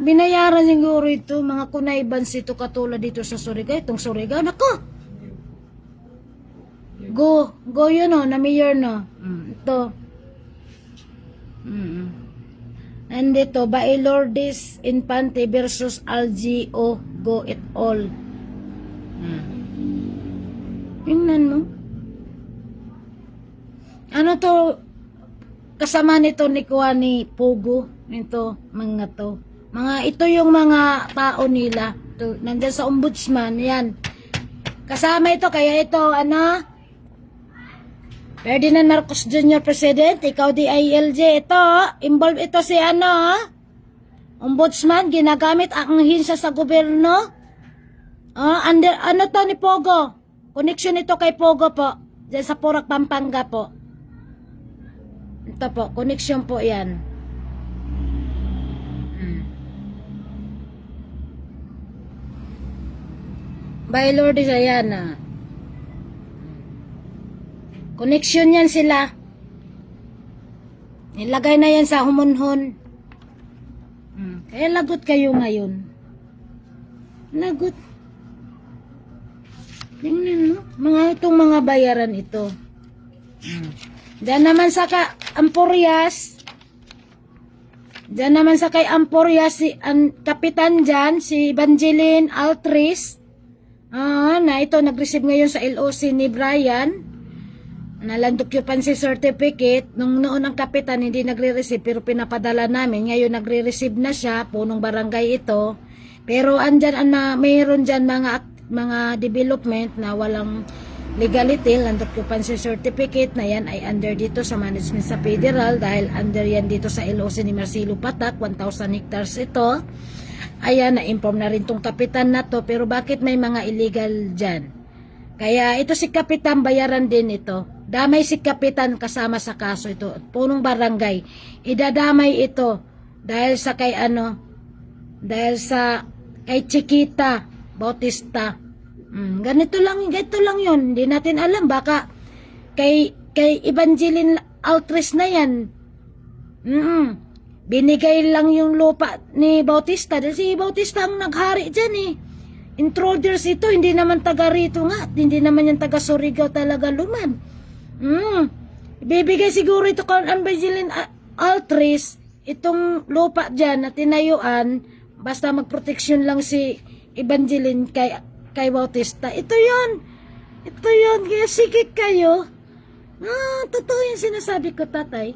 [SPEAKER 1] Binayaran siguro ito, mga kunaibans ito katulad dito sa Surigao. Itong Surigao, nako! Go yun o, na mayor no. Ito. And ito, by Lourdes Infante versus LGO Go it all. Tingnan mo. Ano to? Kasama nito ni Kuha ni Pogo. Ito, mga to. Ito yung mga tao nila. Ito, nandyan sa ombudsman. Yan. Kasama ito, kaya ito, Ferdinand Marcos Jr. President, ikaw DILG, ito, involved ito si ombudsman, ginagamit ang hinsya sa gobyerno. Ano to ni Pogo? Connection ito kay Pogo po, dyan sa Porac, Pampanga po. Ito po, connection po yan. By Lord is ayan connection yan sila. Nilagay na yan sa humunhon. Kaya lagot kayo ngayon. Lagot. Tingnan mo. Itong mga bayaran ito. Diyan naman sa Amporias. Diyan naman sa kay Amporias, kapitan dyan, si Evangeline Altris. Na ito, nag-receive ngayon sa LOC ni Brian. Nalang occupancy certificate. Nung noon ang kapitan hindi nagre-receive pero pinapadala namin. Ngayon nagre-receive na siya, punong barangay ito. Pero andyan mayroon dyan mga development na walang legality. Land occupancy certificate na yan ay under dito sa management sa federal dahil under yan dito sa LOC ni Marcelo Patak, 1,000 hectares ito. Ayan, na-inform na rin tong kapitan na to, pero bakit may mga illegal dyan? Kaya ito si kapitan, bayaran din ito. damay si Kapitan kasama sa kaso ito. Punong barangay. Idadamay ito dahil sa kay kay Chiquita Bautista. Ganito lang yun. Hindi natin alam. Baka kay Evangeline Altres na yan. Binigay lang yung lupa ni Bautista. Dahil si Bautista ang naghari dyan eh. Intruders ito. Hindi naman taga rito nga. Hindi naman yung taga Surigao talaga luman. Ibibigay siguro ito kay Evangeline Altres itong lupa dyan na tinayuan. Basta magproteksyon lang si Evangeline kay Bautista. Ito yun. Kaya sikik kayo. Totoo yung sinasabi ko, tatay.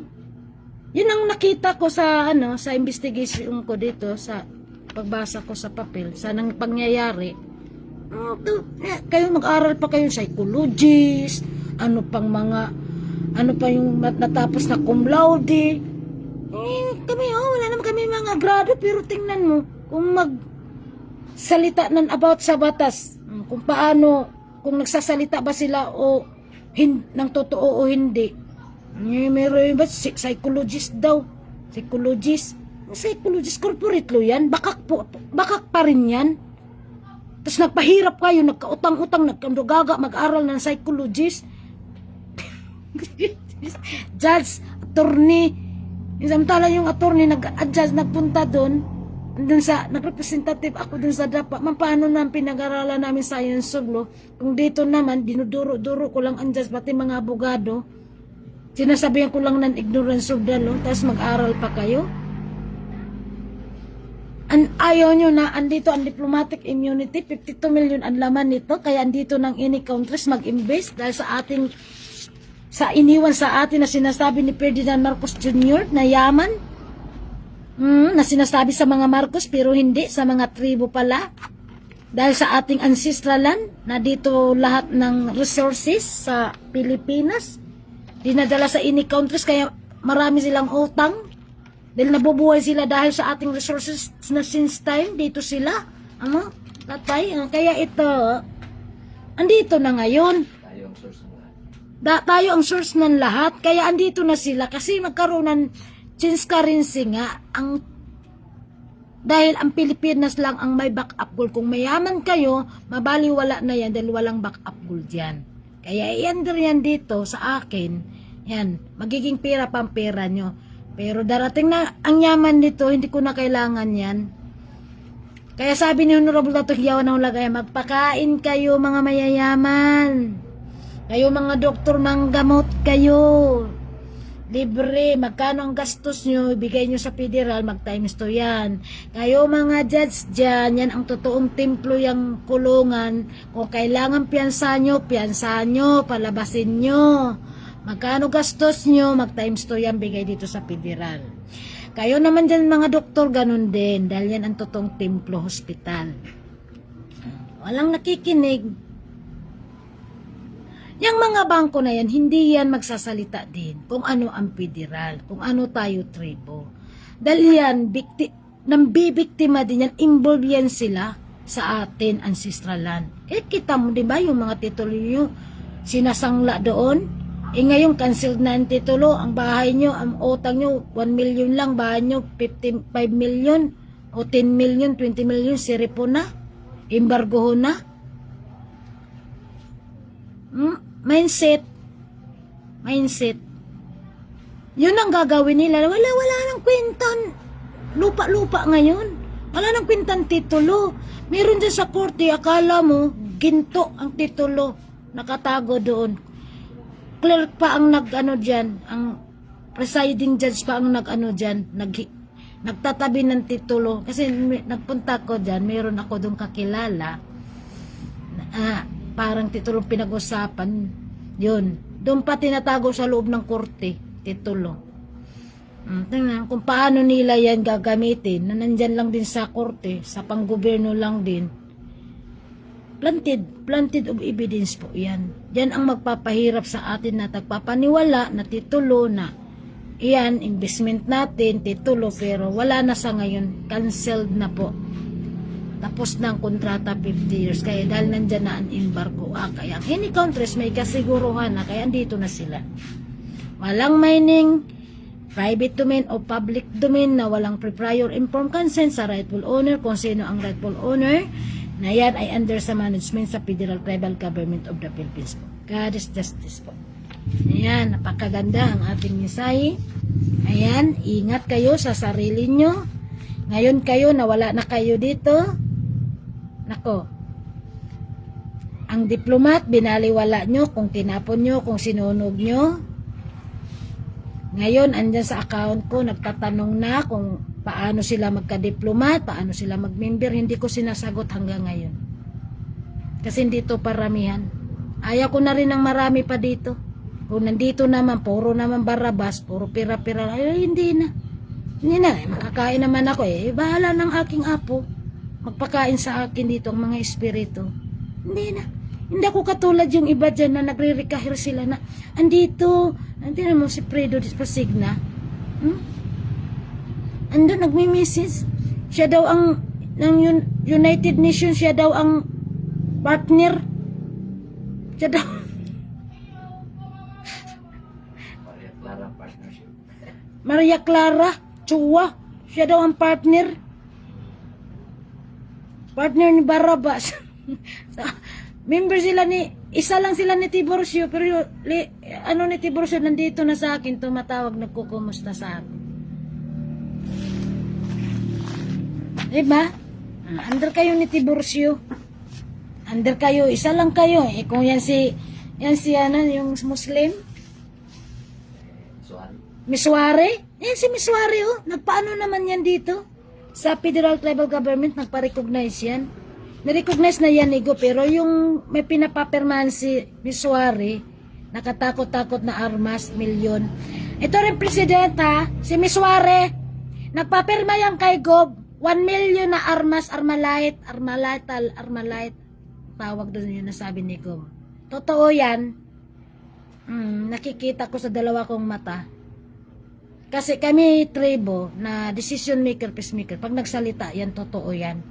[SPEAKER 1] Yun ang nakita ko sa sa investigation ko dito, sa pagbasa ko sa papel, sa nang pangyayari. Kayo mag-aral pa kayo psychologist, ano pa yung natapos na cum laude. Kami, wala naman kami mga grado, pero tingnan mo, kung magsalita about sa batas, kung paano, kung nagsasalita ba sila o ng totoo o hindi. Meron ba psychologist daw? Psychologist corporate lo yan. Bakak pa rin yan. Tapos nagpahirap kayo, nagkautang-utang, nagkandugaga, mag-aral ng psychologist. Judge, attorney. Samtala yung attorney nag-adjust, nagpunta doon sa nagrepresentative ako dun sa DAPA. Paano na pinag-aralan namin science law? Kung dito naman dinuduro-duro ko lang ang judge, pati mga abogado. Sinasabihan ko lang ng ignorance of the law, tapos mag-aral pa kayo. Ayaw nyo na andito ang diplomatic immunity, 52 million ang laman nito, kaya andito ng any countries mag-invest dahil sa iniwan sa atin na sinasabi ni Ferdinand Marcos Jr. na yaman. Na sinasabi sa mga Marcos pero hindi sa mga tribo pala. Dahil sa ating ancestral land na dito lahat ng resources sa Pilipinas dinadala sa any countries, kaya marami silang utang dahil nabubuhay sila dahil sa ating resources na since time dito sila. Tatay, kaya ito andito na ngayon. Tayo ang source ng lahat, kaya andito na sila kasi magkaroon ng transparency nga dahil ang Pilipinas lang ang may backup gold. Kung mayaman kayo, mabaliwala na yan dahil walang backup gold yan. Kaya i-ender yan dito sa akin, yan, magiging pera pang pera nyo. Pero darating na ang yaman nito, hindi ko na kailangan yan. Kaya sabi ni Honorable Dato' Hiyawan ng Lagay, magpakain kayo mga mayayaman. Kayo mga doktor, manggamot kayo. Libre, magkano ang gastos nyo, ibigay nyo sa federal, mag-times 2 yan. Kayo mga judge dyan, yan ang totoong templo yung kulungan. Kung kailangan piyansa nyo, palabasin nyo. Magkano gastos nyo, mag-times 2 yan, bigay dito sa federal. Kayo naman dyan mga doktor, ganun din, dahil yan ang totoong templo, hospital. Walang nakikinig. Yang mga bangko na yan, hindi yan magsasalita din kung ano ang federal, kung ano tayo tribo. Dahil yan, nambibiktima din yan, involved yan sila sa atin ancestral land. Kaya kita mo, di ba, yung mga titulo nyo, sinasangla doon. Ngayon, cancelled na ang titulo, ang bahay nyo, ang utang nyo, 1 million lang, bahay nyo, 55 million, o 10 million, 20 million, siripo na, embargo na. Mindset. Yun ang gagawin nila. Wala nang kwentang lupa ngayon. Wala nang kwentang titulo. Meron din sa korte, akala mo, ginto ang titulo. Nakatago doon. Clerk pa ang dyan, ang presiding judge pa ang dyan, nagtatabi ng titulo. Kasi nagpunta ko dyan, meron ako doon kakilala. Parang titulong pinag-usapan, yun. Doon pa tinatago sa loob ng korte, titulo. Tingnan kung paano nila yan gagamitin, na nandyan lang din sa korte, sa panggoberno lang din. Planted of evidence po yan. Yan ang magpapahirap sa atin na tagpapaniwala na titulo na iyan, investment natin, titulo, pero wala na sa ngayon, cancelled na po. tapos na ang kontrata 50 years. Kaya dahil nandyan na ang embargo, kaya any countries may kasiguruhan na kaya andito na sila. Walang mining, private domain o public domain na walang prior informed consent sa rightful owner kung sino ang rightful owner na yan ay under sa management sa Federal Tribal Government of the Philippines po. God is justice po. Ayan, napakaganda ang ating mensahe. Ayan, ingat kayo sa sarili nyo. Ngayon kayo, nawala na kayo dito. Nako, ang diplomat, binaliwala nyo kung tinapon nyo, kung sinunog nyo. Ngayon, andyan sa account ko, nagtatanong na kung paano sila magka-diplomat, paano sila mag-member. Hindi ko sinasagot hanggang ngayon. Kasi hindi to paramihan. Ayaw ko na rin ng marami pa dito. Kung nandito naman, puro naman barabas, puro pira-pira. Ay, hindi na. Hindi na, makakain naman ako bahala ng aking apo. Magpakain sa akin dito ang mga espiritu. Hindi na. Hindi ako katulad yung iba dyan na nagre-recahir sila na andito mo si Fredo Pasigna. Ando nagmi-message. Siya daw ang ng United Nations, siya daw ang partner. Siya daw. Maria Clara Chua, siya daw ang partner. Partner ni Barabas. Member sila isa lang sila ni Tiburcio, pero ni Tiburcio nandito na sa akin, tumatawag, nagkukumusta sa akin. Diba? Under kayo ni Tiburcio. Under kayo, isa lang kayo. Kung yan si yung Muslim. Miswari? Yan si Miswari nagpaano naman yan dito? Sa Federal Tribal Government, nagpa-recognize yan. Na-recognize na yan, Nigo, pero yung may pinapapirmahan si Miswari, nakatakot-takot na armas, milyon. Ito rin presidenta, si Miswari, nagpapirma yan kay Gob, 1 million na armas, Armalite, tawag doon yun na sabi ni Gob. Totoo yan. Nakikita ko sa dalawa kong mata. Kasi kami tribo na decision maker, peacemaker, pag nagsalita, yan totoo yan.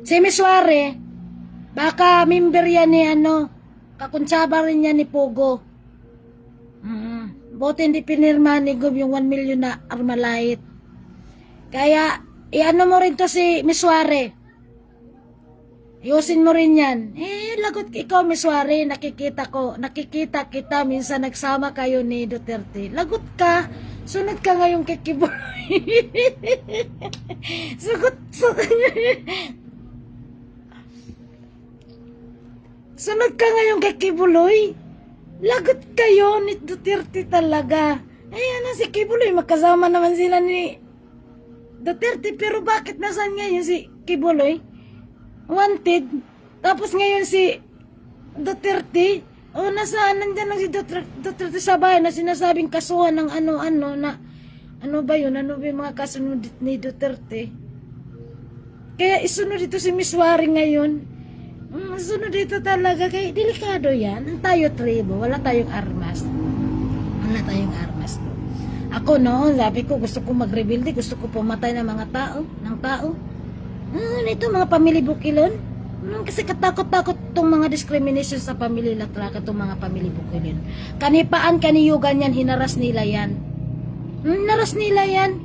[SPEAKER 1] Si Miswari, baka member yan ni kakuntsaba rin yan ni Pogo. Bote hindi pinirma ni Gob yung 1 million na Armalite. Kaya, mo rin to si Miswari. Ayusin mo rin yan. Lagot ikaw, Miswari, nakikita kita, minsan nagsama kayo ni Duterte. Lagot ka, sunod ka ngayong kay Kibuloy. Sunod ka ngayong kay Kibuloy. Lagot kayo ni Duterte talaga. Ayan si Kibuloy, magkasama naman sila ni Duterte, pero bakit nasan ngayon si Kibuloy? Wanted. Tapos ngayon si Duterte, nasaan nandyan lang si Duterte sa bahay na sinasabing kasuhan ng ano-ano na, ano ba yun? Ano ba yung mga kaso ni Duterte? Kaya isunod dito si Miswari ngayon. Sunod dito talaga, kaya delikado yan. Ang tayo tribo, wala tayong armas. Wala tayong armas. Ako sabi ko, gusto ko mag-rebuild, gusto ko pumatay ng mga tao, ito mga pamilya Bukilon. Kasi katakot-takot itong mga discrimination sa pamilya Latraka, itong mga pamilya Bukilon. Kanipaan, kaniyugan yan, hinaras nila yan. Hinaras nila yan.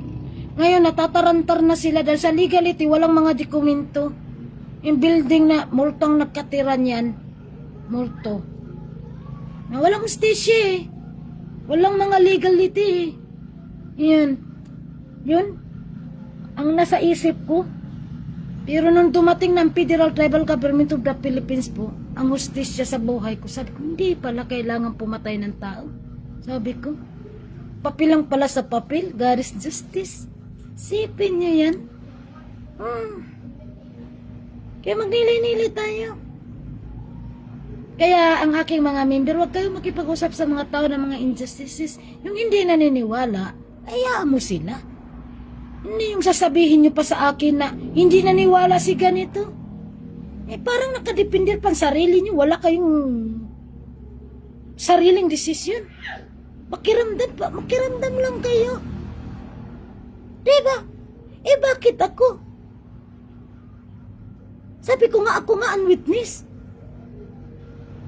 [SPEAKER 1] Ngayon, natatarantar na sila dahil sa legality, walang mga dokumento. Yung building na multong nagkatiran yan, multo. Na walang station walang mga legality Yan. Yun. Ang nasa isip ko. Pero nung dumating ng Federal Tribal Government of the Philippines po, ang hustisya sa buhay ko, sabi ko, hindi pala kailangan pumatay ng tao. Sabi ko, papilang pala sa papel, God is justice. Sipin nyo yan. Kaya magnili-nili tayo. Kaya ang aking mga member, huwag kayo makipag-usap sa mga tao ng mga injustices. Yung hindi naniniwala, hayaan mo sila. Hindi yung sasabihin nyo pa sa akin na hindi naniwala si ganito. Parang nakadepender pang sarili nyo. Wala kayong sariling desisyon. Makiramdam lang kayo. Diba? Bakit ako? Sabi ko nga, ako nga ang witness.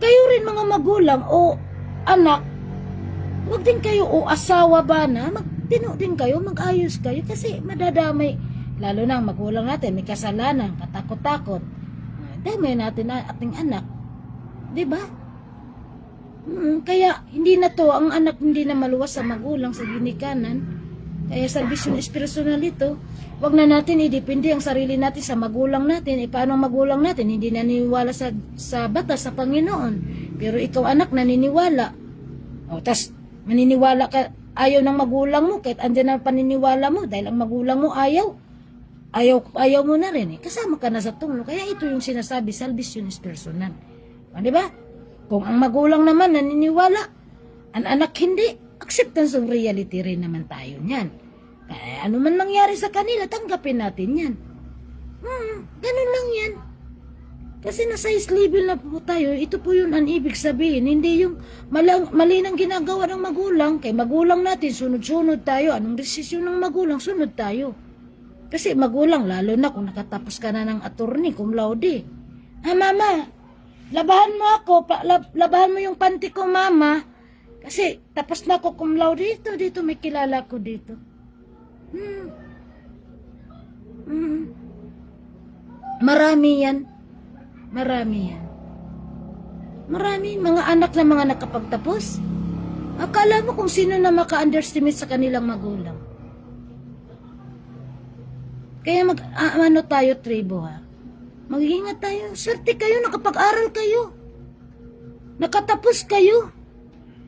[SPEAKER 1] Kayo rin mga magulang o anak, wag din kayo o asawa ba na, magtino din kayo, mag-ayos kayo kasi madadamay. Lalo na ang magulang natin, may kasalanan, katakot-takot. Damay natin ang ating anak. Diba? Kaya hindi na to, ang anak hindi na maluwas sa magulang, sa ginikanan. Kaya salvation espiritual ito, wag na natin idepende ang sarili natin sa magulang natin. Paano ang magulang natin? Hindi naniniwala sa batas, sa Panginoon. Pero ikaw anak, naniniwala. O, tas maniniwala ka, ayaw ng magulang mo, kahit andyan ang paniniwala mo, dahil ang magulang mo ayaw mo na rin. Kasama ka na sa tunglo. Kaya ito yung sinasabi, salvation espiritual. Di ba? Kung ang magulang naman naniniwala, ang anak hindi, acceptance of reality rin naman tayo niyan. Kaya ano man nangyari sa kanila, tanggapin natin yan. Ganun lang yan. Kasi nasa level na po tayo, ito po yun ang ibig sabihin. Hindi yung mali ng ginagawa ng magulang. Kay magulang natin, sunod-sunod tayo. Anong desisyon ng magulang, sunod tayo. Kasi magulang, lalo na kung nakatapos ka na ng attorney, cum laude. Mama, labahan mo ako, labahan mo yung panty ko, mama. Kasi tapos na ako cum laude dito may kilala ko dito. Marami yan. Marami, mga anak na mga nakapagtapos. Akala mo kung sino na maka-underestimate sa kanilang magulang. Kaya ano tayo, tribo ha? Mag-iingat tayo. Swerte kayo, nakapag-aral kayo. Nakatapos kayo.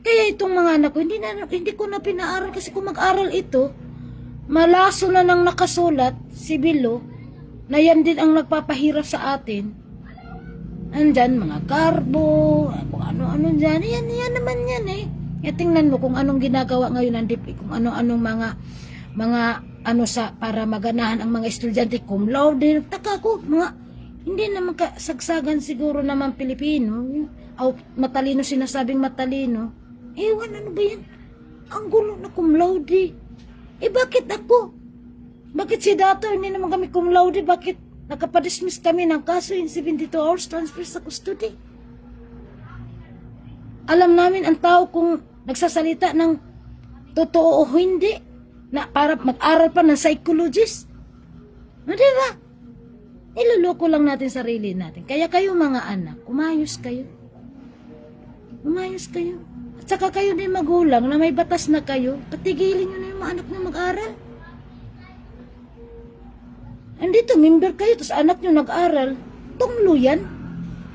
[SPEAKER 1] Kaya itong mga anak ko, hindi ko na pinaaral kasi kung mag-aral ito, malaso na nang nakasulat, si Bilo, na yan din ang nagpapahirap sa atin. Andyan, mga karbo, kung ano-ano dyan. Yan naman yan eh. Tingnan mo kung anong ginagawa ngayon ng DepEd, kung ano-anong mga ano sa para maganahan ang mga estudyante cum laude. Taka ko, hindi naman kasagsagan siguro naman Pilipino. O matalino, sinasabing matalino. Ewan, ano ba yan? Ang gulo na cum laude. Bakit ako? Bakit si Dato hindi naman kami cum laude? Bakit nakapadismiss kami ng kaso in 72 hours transfer sa custody? Alam namin ang tao kung nagsasalita ng totoo o hindi, na para mag-aral pa ng psychologist. Diba? Iluloko lang natin sarili natin. Kaya kayo mga anak, umayos kayo. Umayos kayo. At saka kayo din magulang na may batas na kayo, patigilin nyo na yung mga anak nyo mag-aral. Andito, member kayo, tapos anak nyo nag-aral. Tunglo yan.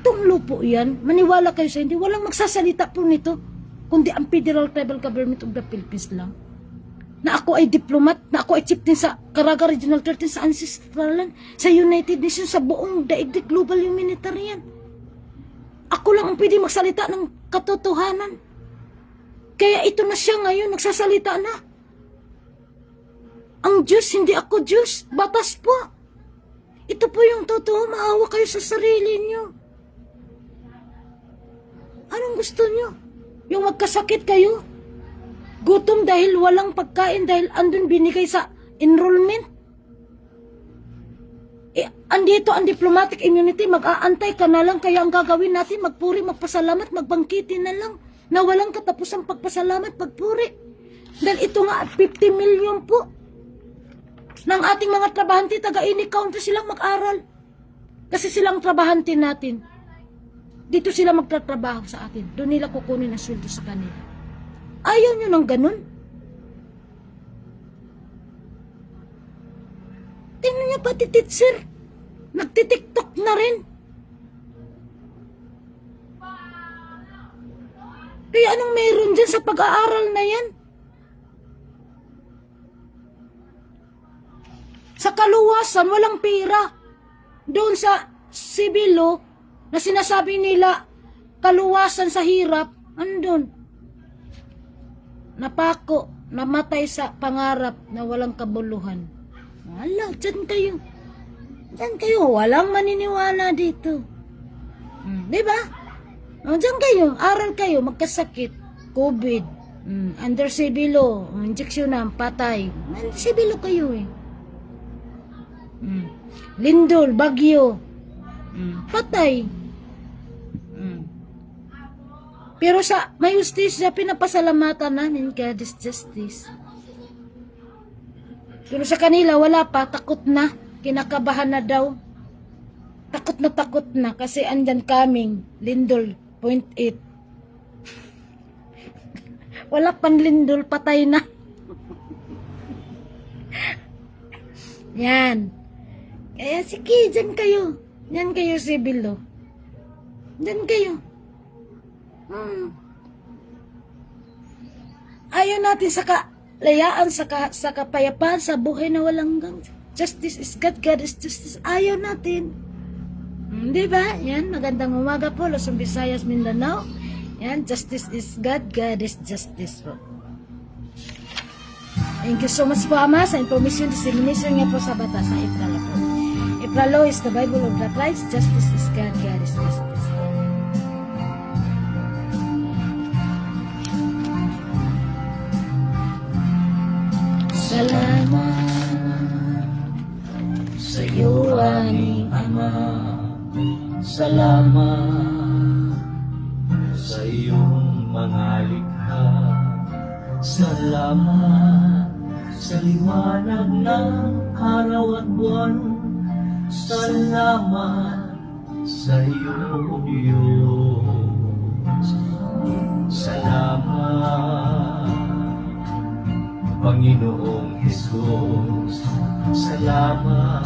[SPEAKER 1] Tunglo po yan. Maniwala kayo sa hindi. Walang magsasalita po nito, kundi ang Federal Tribal Government of the Philippines lang. Na ako ay diplomat, na ako ay chieftain sa Caraga Regional 13 sa Ancestral Land, sa United Nations, sa buong daigdig global humanitarian. Ako lang ang pwede magsalita ng katotohanan. Kaya ito na siya ngayon, nagsasalita na. Ang Diyos, hindi ako Diyos. Batas po. Ito po yung totoo, maawa kayo sa sarili niyo. Anong gusto niyo? Yung magkasakit kayo? Gutom dahil walang pagkain, dahil andun binigay sa enrollment? Andito ang diplomatic immunity, mag-aantay ka na lang, kaya ang gagawin natin, magpuri, magpasalamat, magbangkitin na lang, na walang katapusang pagpasalamat, pagpuri. Dahil ito nga, 50 million po ng ating mga trabahante, taga-ini county silang mag-aral. Kasi silang trabahante natin. Dito sila magtatrabaho sa atin. Doon nila kukunin ang sweldo sa kanila. Ayaw nyo ng ganun? Tingnan niya pati teacher. Nagtitiktok na rin. Kaya anong mayroon dyan sa pag-aaral na yan? Sa kaluwasan, walang pera. Doon sa sibilo, na sinasabi nila, kaluwasan sa hirap, andun. Napako, namatay sa pangarap na walang kabuluhan. Wala, dyan kayo. Dyan kayo, walang maniniwala dito. Diba? Dyan kayo, aral kayo, magkasakit, COVID, under sibilo, injeksyon na, patay. Sibilo kayo eh. Lindol, bagyo. Patay. Pero sa may justisya, pinapasalamatan namin kaya this justice. Pero sa kanila, wala pa, takot na, kinakabahan na daw. Takot na kasi andyan kaming Lindol, 0.8. Wala pang Lindol, patay na. Yan. Kaya sige, dyan kayo. Dyan kayo, Sibilo. Dyan kayo. Ayaw natin sa kalayaan, sa kapayapaan, sa buhay na walang hanggan. Justice is God, God is justice. Ayaw natin. Di ba? Yan, magandang umaga po, Luzon, Visayas, Mindanao. Yan, justice is God, God is justice po. Thank you so much po, Ama, sa information, dissemination niya po sa batas sa Ipralo po. Ipralo is the Bible of the tribes. Justice is God, God is justice. Salamat sa iyo, aming Ama.
[SPEAKER 2] Salamat sa iyong mga likha. Salamat sa liwanag ng araw at buwan. Salamat sa iyo, Diyos. Salamat, Panginoong Jesus. Salamat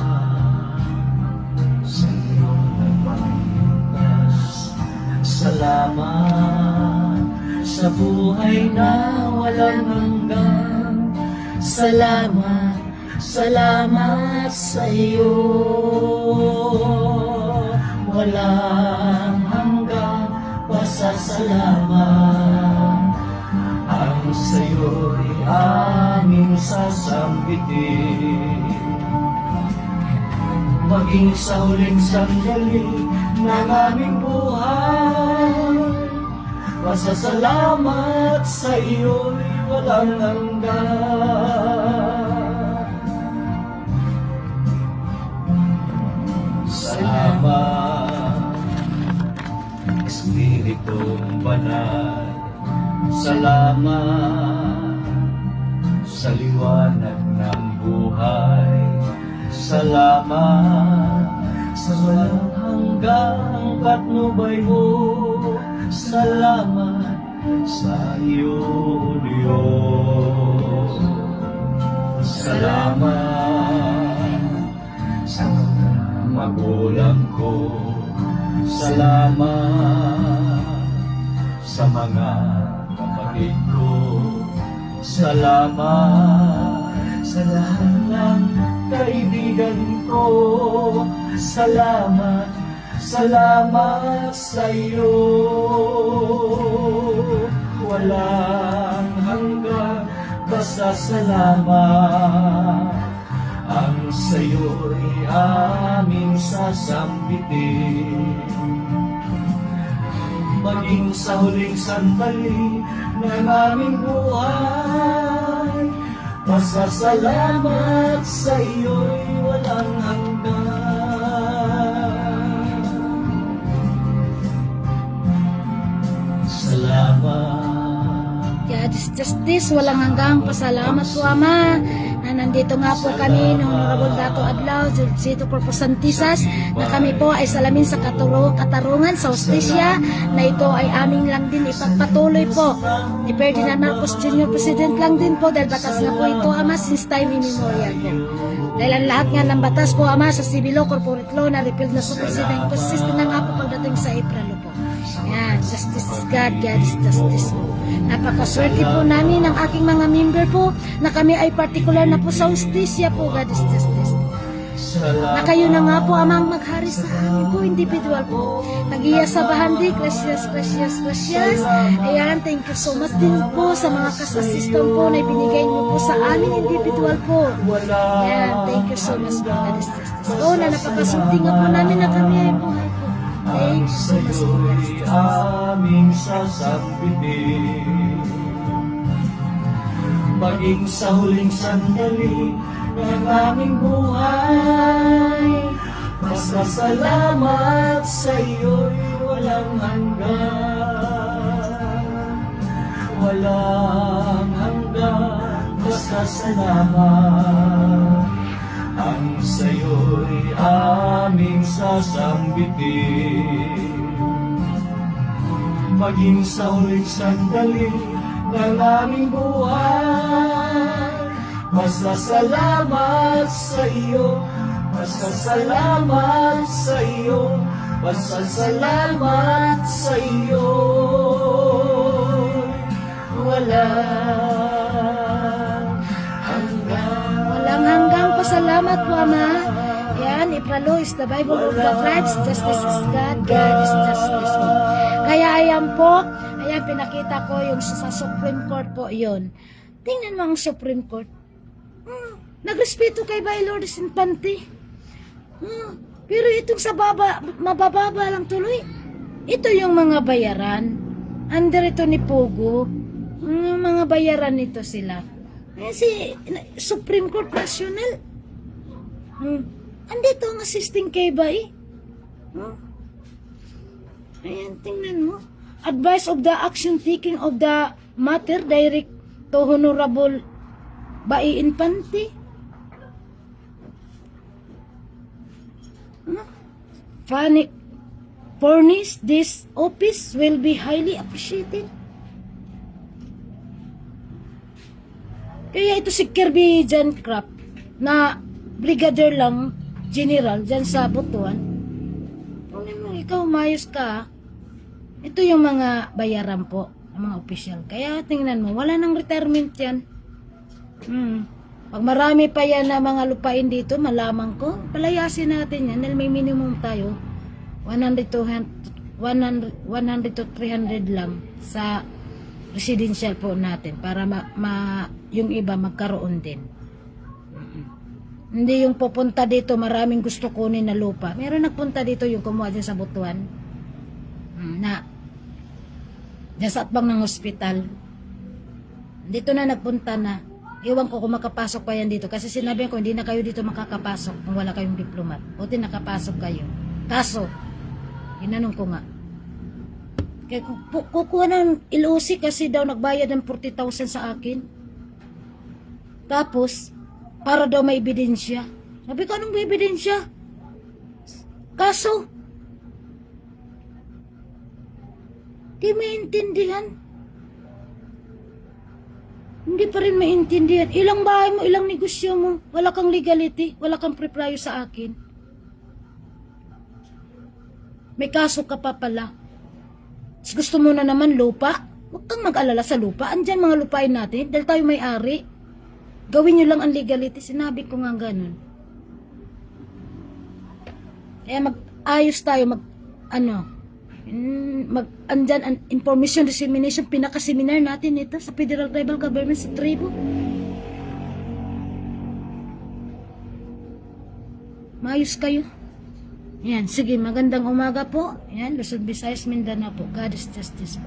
[SPEAKER 2] sa iyong nagpapalitas. Salamat sa buhay na walang hanggan. Salamat, salamat sa iyo. Walang hanggan pasasalamat. Ang sa'yo'y aming sasambitin. Maging sa huling sandali ng aming buhay, pasasalamat sa iyo'y walang hanggan. Salamat, Espiritong Banal. Salamat sa liwanag ng buhay. Salamat sa walang hanggang patnubay mo. Salamat sa iyo, Diyos. Salamat sa mga magulang ko. Salamat sa mga kapatid ko. Salamat sa lahat ng kaibigan ko. Salamat, salamat sa iyo. Walang hanggan basta salamat. Ang sa'yo'y aming sasambitin. Maging sa huling sandali ng aming buhay, pasasalamat sa iyo'y walang hanggan. Salamat.
[SPEAKER 1] God is justice, walang hanggang pasalamat po, Ama. Na nandito nga po kami ng Honorable Dato Adlaw, Sito Corpus Santisas, na kami po ay salamin sa katarungan sa hustisya, na ito ay aming lang din ipagpatuloy po ni Ferdinand Marcos Jr. President lang din po, dahil batas na po ito, Ama, since time immemorial po. Dahil ang lahat nga ng batas po, Ama, sa civil law, corporate law, na repealed na sa president, consistent na nga po pagdating sa Ipralo po. Yan, justice is God, God is justice po. Napakaswerte po namin ng aking mga member po na kami ay particular na po sa hustisya po, God is justice po. Na kayo na nga po amang maghari sa amin po, individual po. Nag-iya sa bahandi, gracias. Ayan, thank you so much din po sa mga kas-assistant po na ibinigay niyo po sa amin, individual po. Ayan, thank you so much po, God is justice po, na napakasunti nga po namin na kami ay buhay po. Thank you so much po, God is justice.
[SPEAKER 2] Aming sasambitin. Maging sa huling sandali ng aming buhay, Pasasalamat sa iyo'y walang hanggan. Walang hanggan, pasasalamat. Ang sa'yo'y aming sasambitin. Maging sa huling sandali ng aming buhay. Pasasalamat sa iyo, pasasalamat sa iyo, pasasalamat sa iyo. Walang hanggan.
[SPEAKER 1] Walang hanggang pasalamat po, Ama. Yan, Ipralo is the Bible of the tribes. Justice is God, God is justice po. Kaya ayan po, ayan pinakita ko yung sa Supreme Court po yun. Tingnan mo ang Supreme Court. Nagrespeto kay Baylor Infante. Pero itong sa baba, mabababa lang tuloy. Ito yung mga bayaran. Under ito ni Pogo. Mga bayaran nito sila. Si Supreme Court National. Andito ang assisting kay Bay. Ayan, tingnan mo. Advice of the action taking of the matter direct to Honorable Bai Infante. Furnish this office will be highly appreciated. Kaya ito si Kirby John Craft na brigadier lang, general, dyan sa Butuan. Kung ikaw mayos ka, ito yung mga bayaran po, ng mga opisyal. Kaya tingnan mo, wala nang retirement yan. Pag marami pa yan na mga lupain dito, malamang ko, palayasin natin yan dahil may minimum tayo, 100 to 300 lang sa residential po natin para yung iba magkaroon din. Hindi yung pupunta dito, maraming gusto kunin na lupa. Meron nagpunta dito yung kumuha dyan sa Butuan na dyan sa atbang ng ospital. Dito na nagpunta na. Iwan ko kung makapasok pa yan dito. Kasi sinabi ko, hindi na kayo dito makakapasok kung wala kayong diplomat. Buti nakapasok kayo. Kaso, inanong ko nga. Kaya kukuha ng LOC kasi daw nagbayad ng 40,000 sa akin. Tapos, para daw may ebidensya. Sabi ko, anong may ebidensya? Kaso, di maintindihan. Hindi pa rin maintindihan. Ilang bahay mo, ilang negosyo mo. Wala kang legality, wala kang preprayo sa akin. May kaso ka pa pala. Gusto mo na naman lupa? Huwag kang mag-alala sa lupa. Andyan mga lupain natin dahil tayo may-ari. Gawin nyo lang ang legality. Sinabi ko nga ganun. Kaya mag-ayos tayo, andyan ang information dissemination, pinaka-seminar natin ito sa Federal Tribal Government sa tribo. Maayos kayo. Yan, sige, magandang umaga po. Yan, Luzon, Visayas, Mindanao po. God is justice po.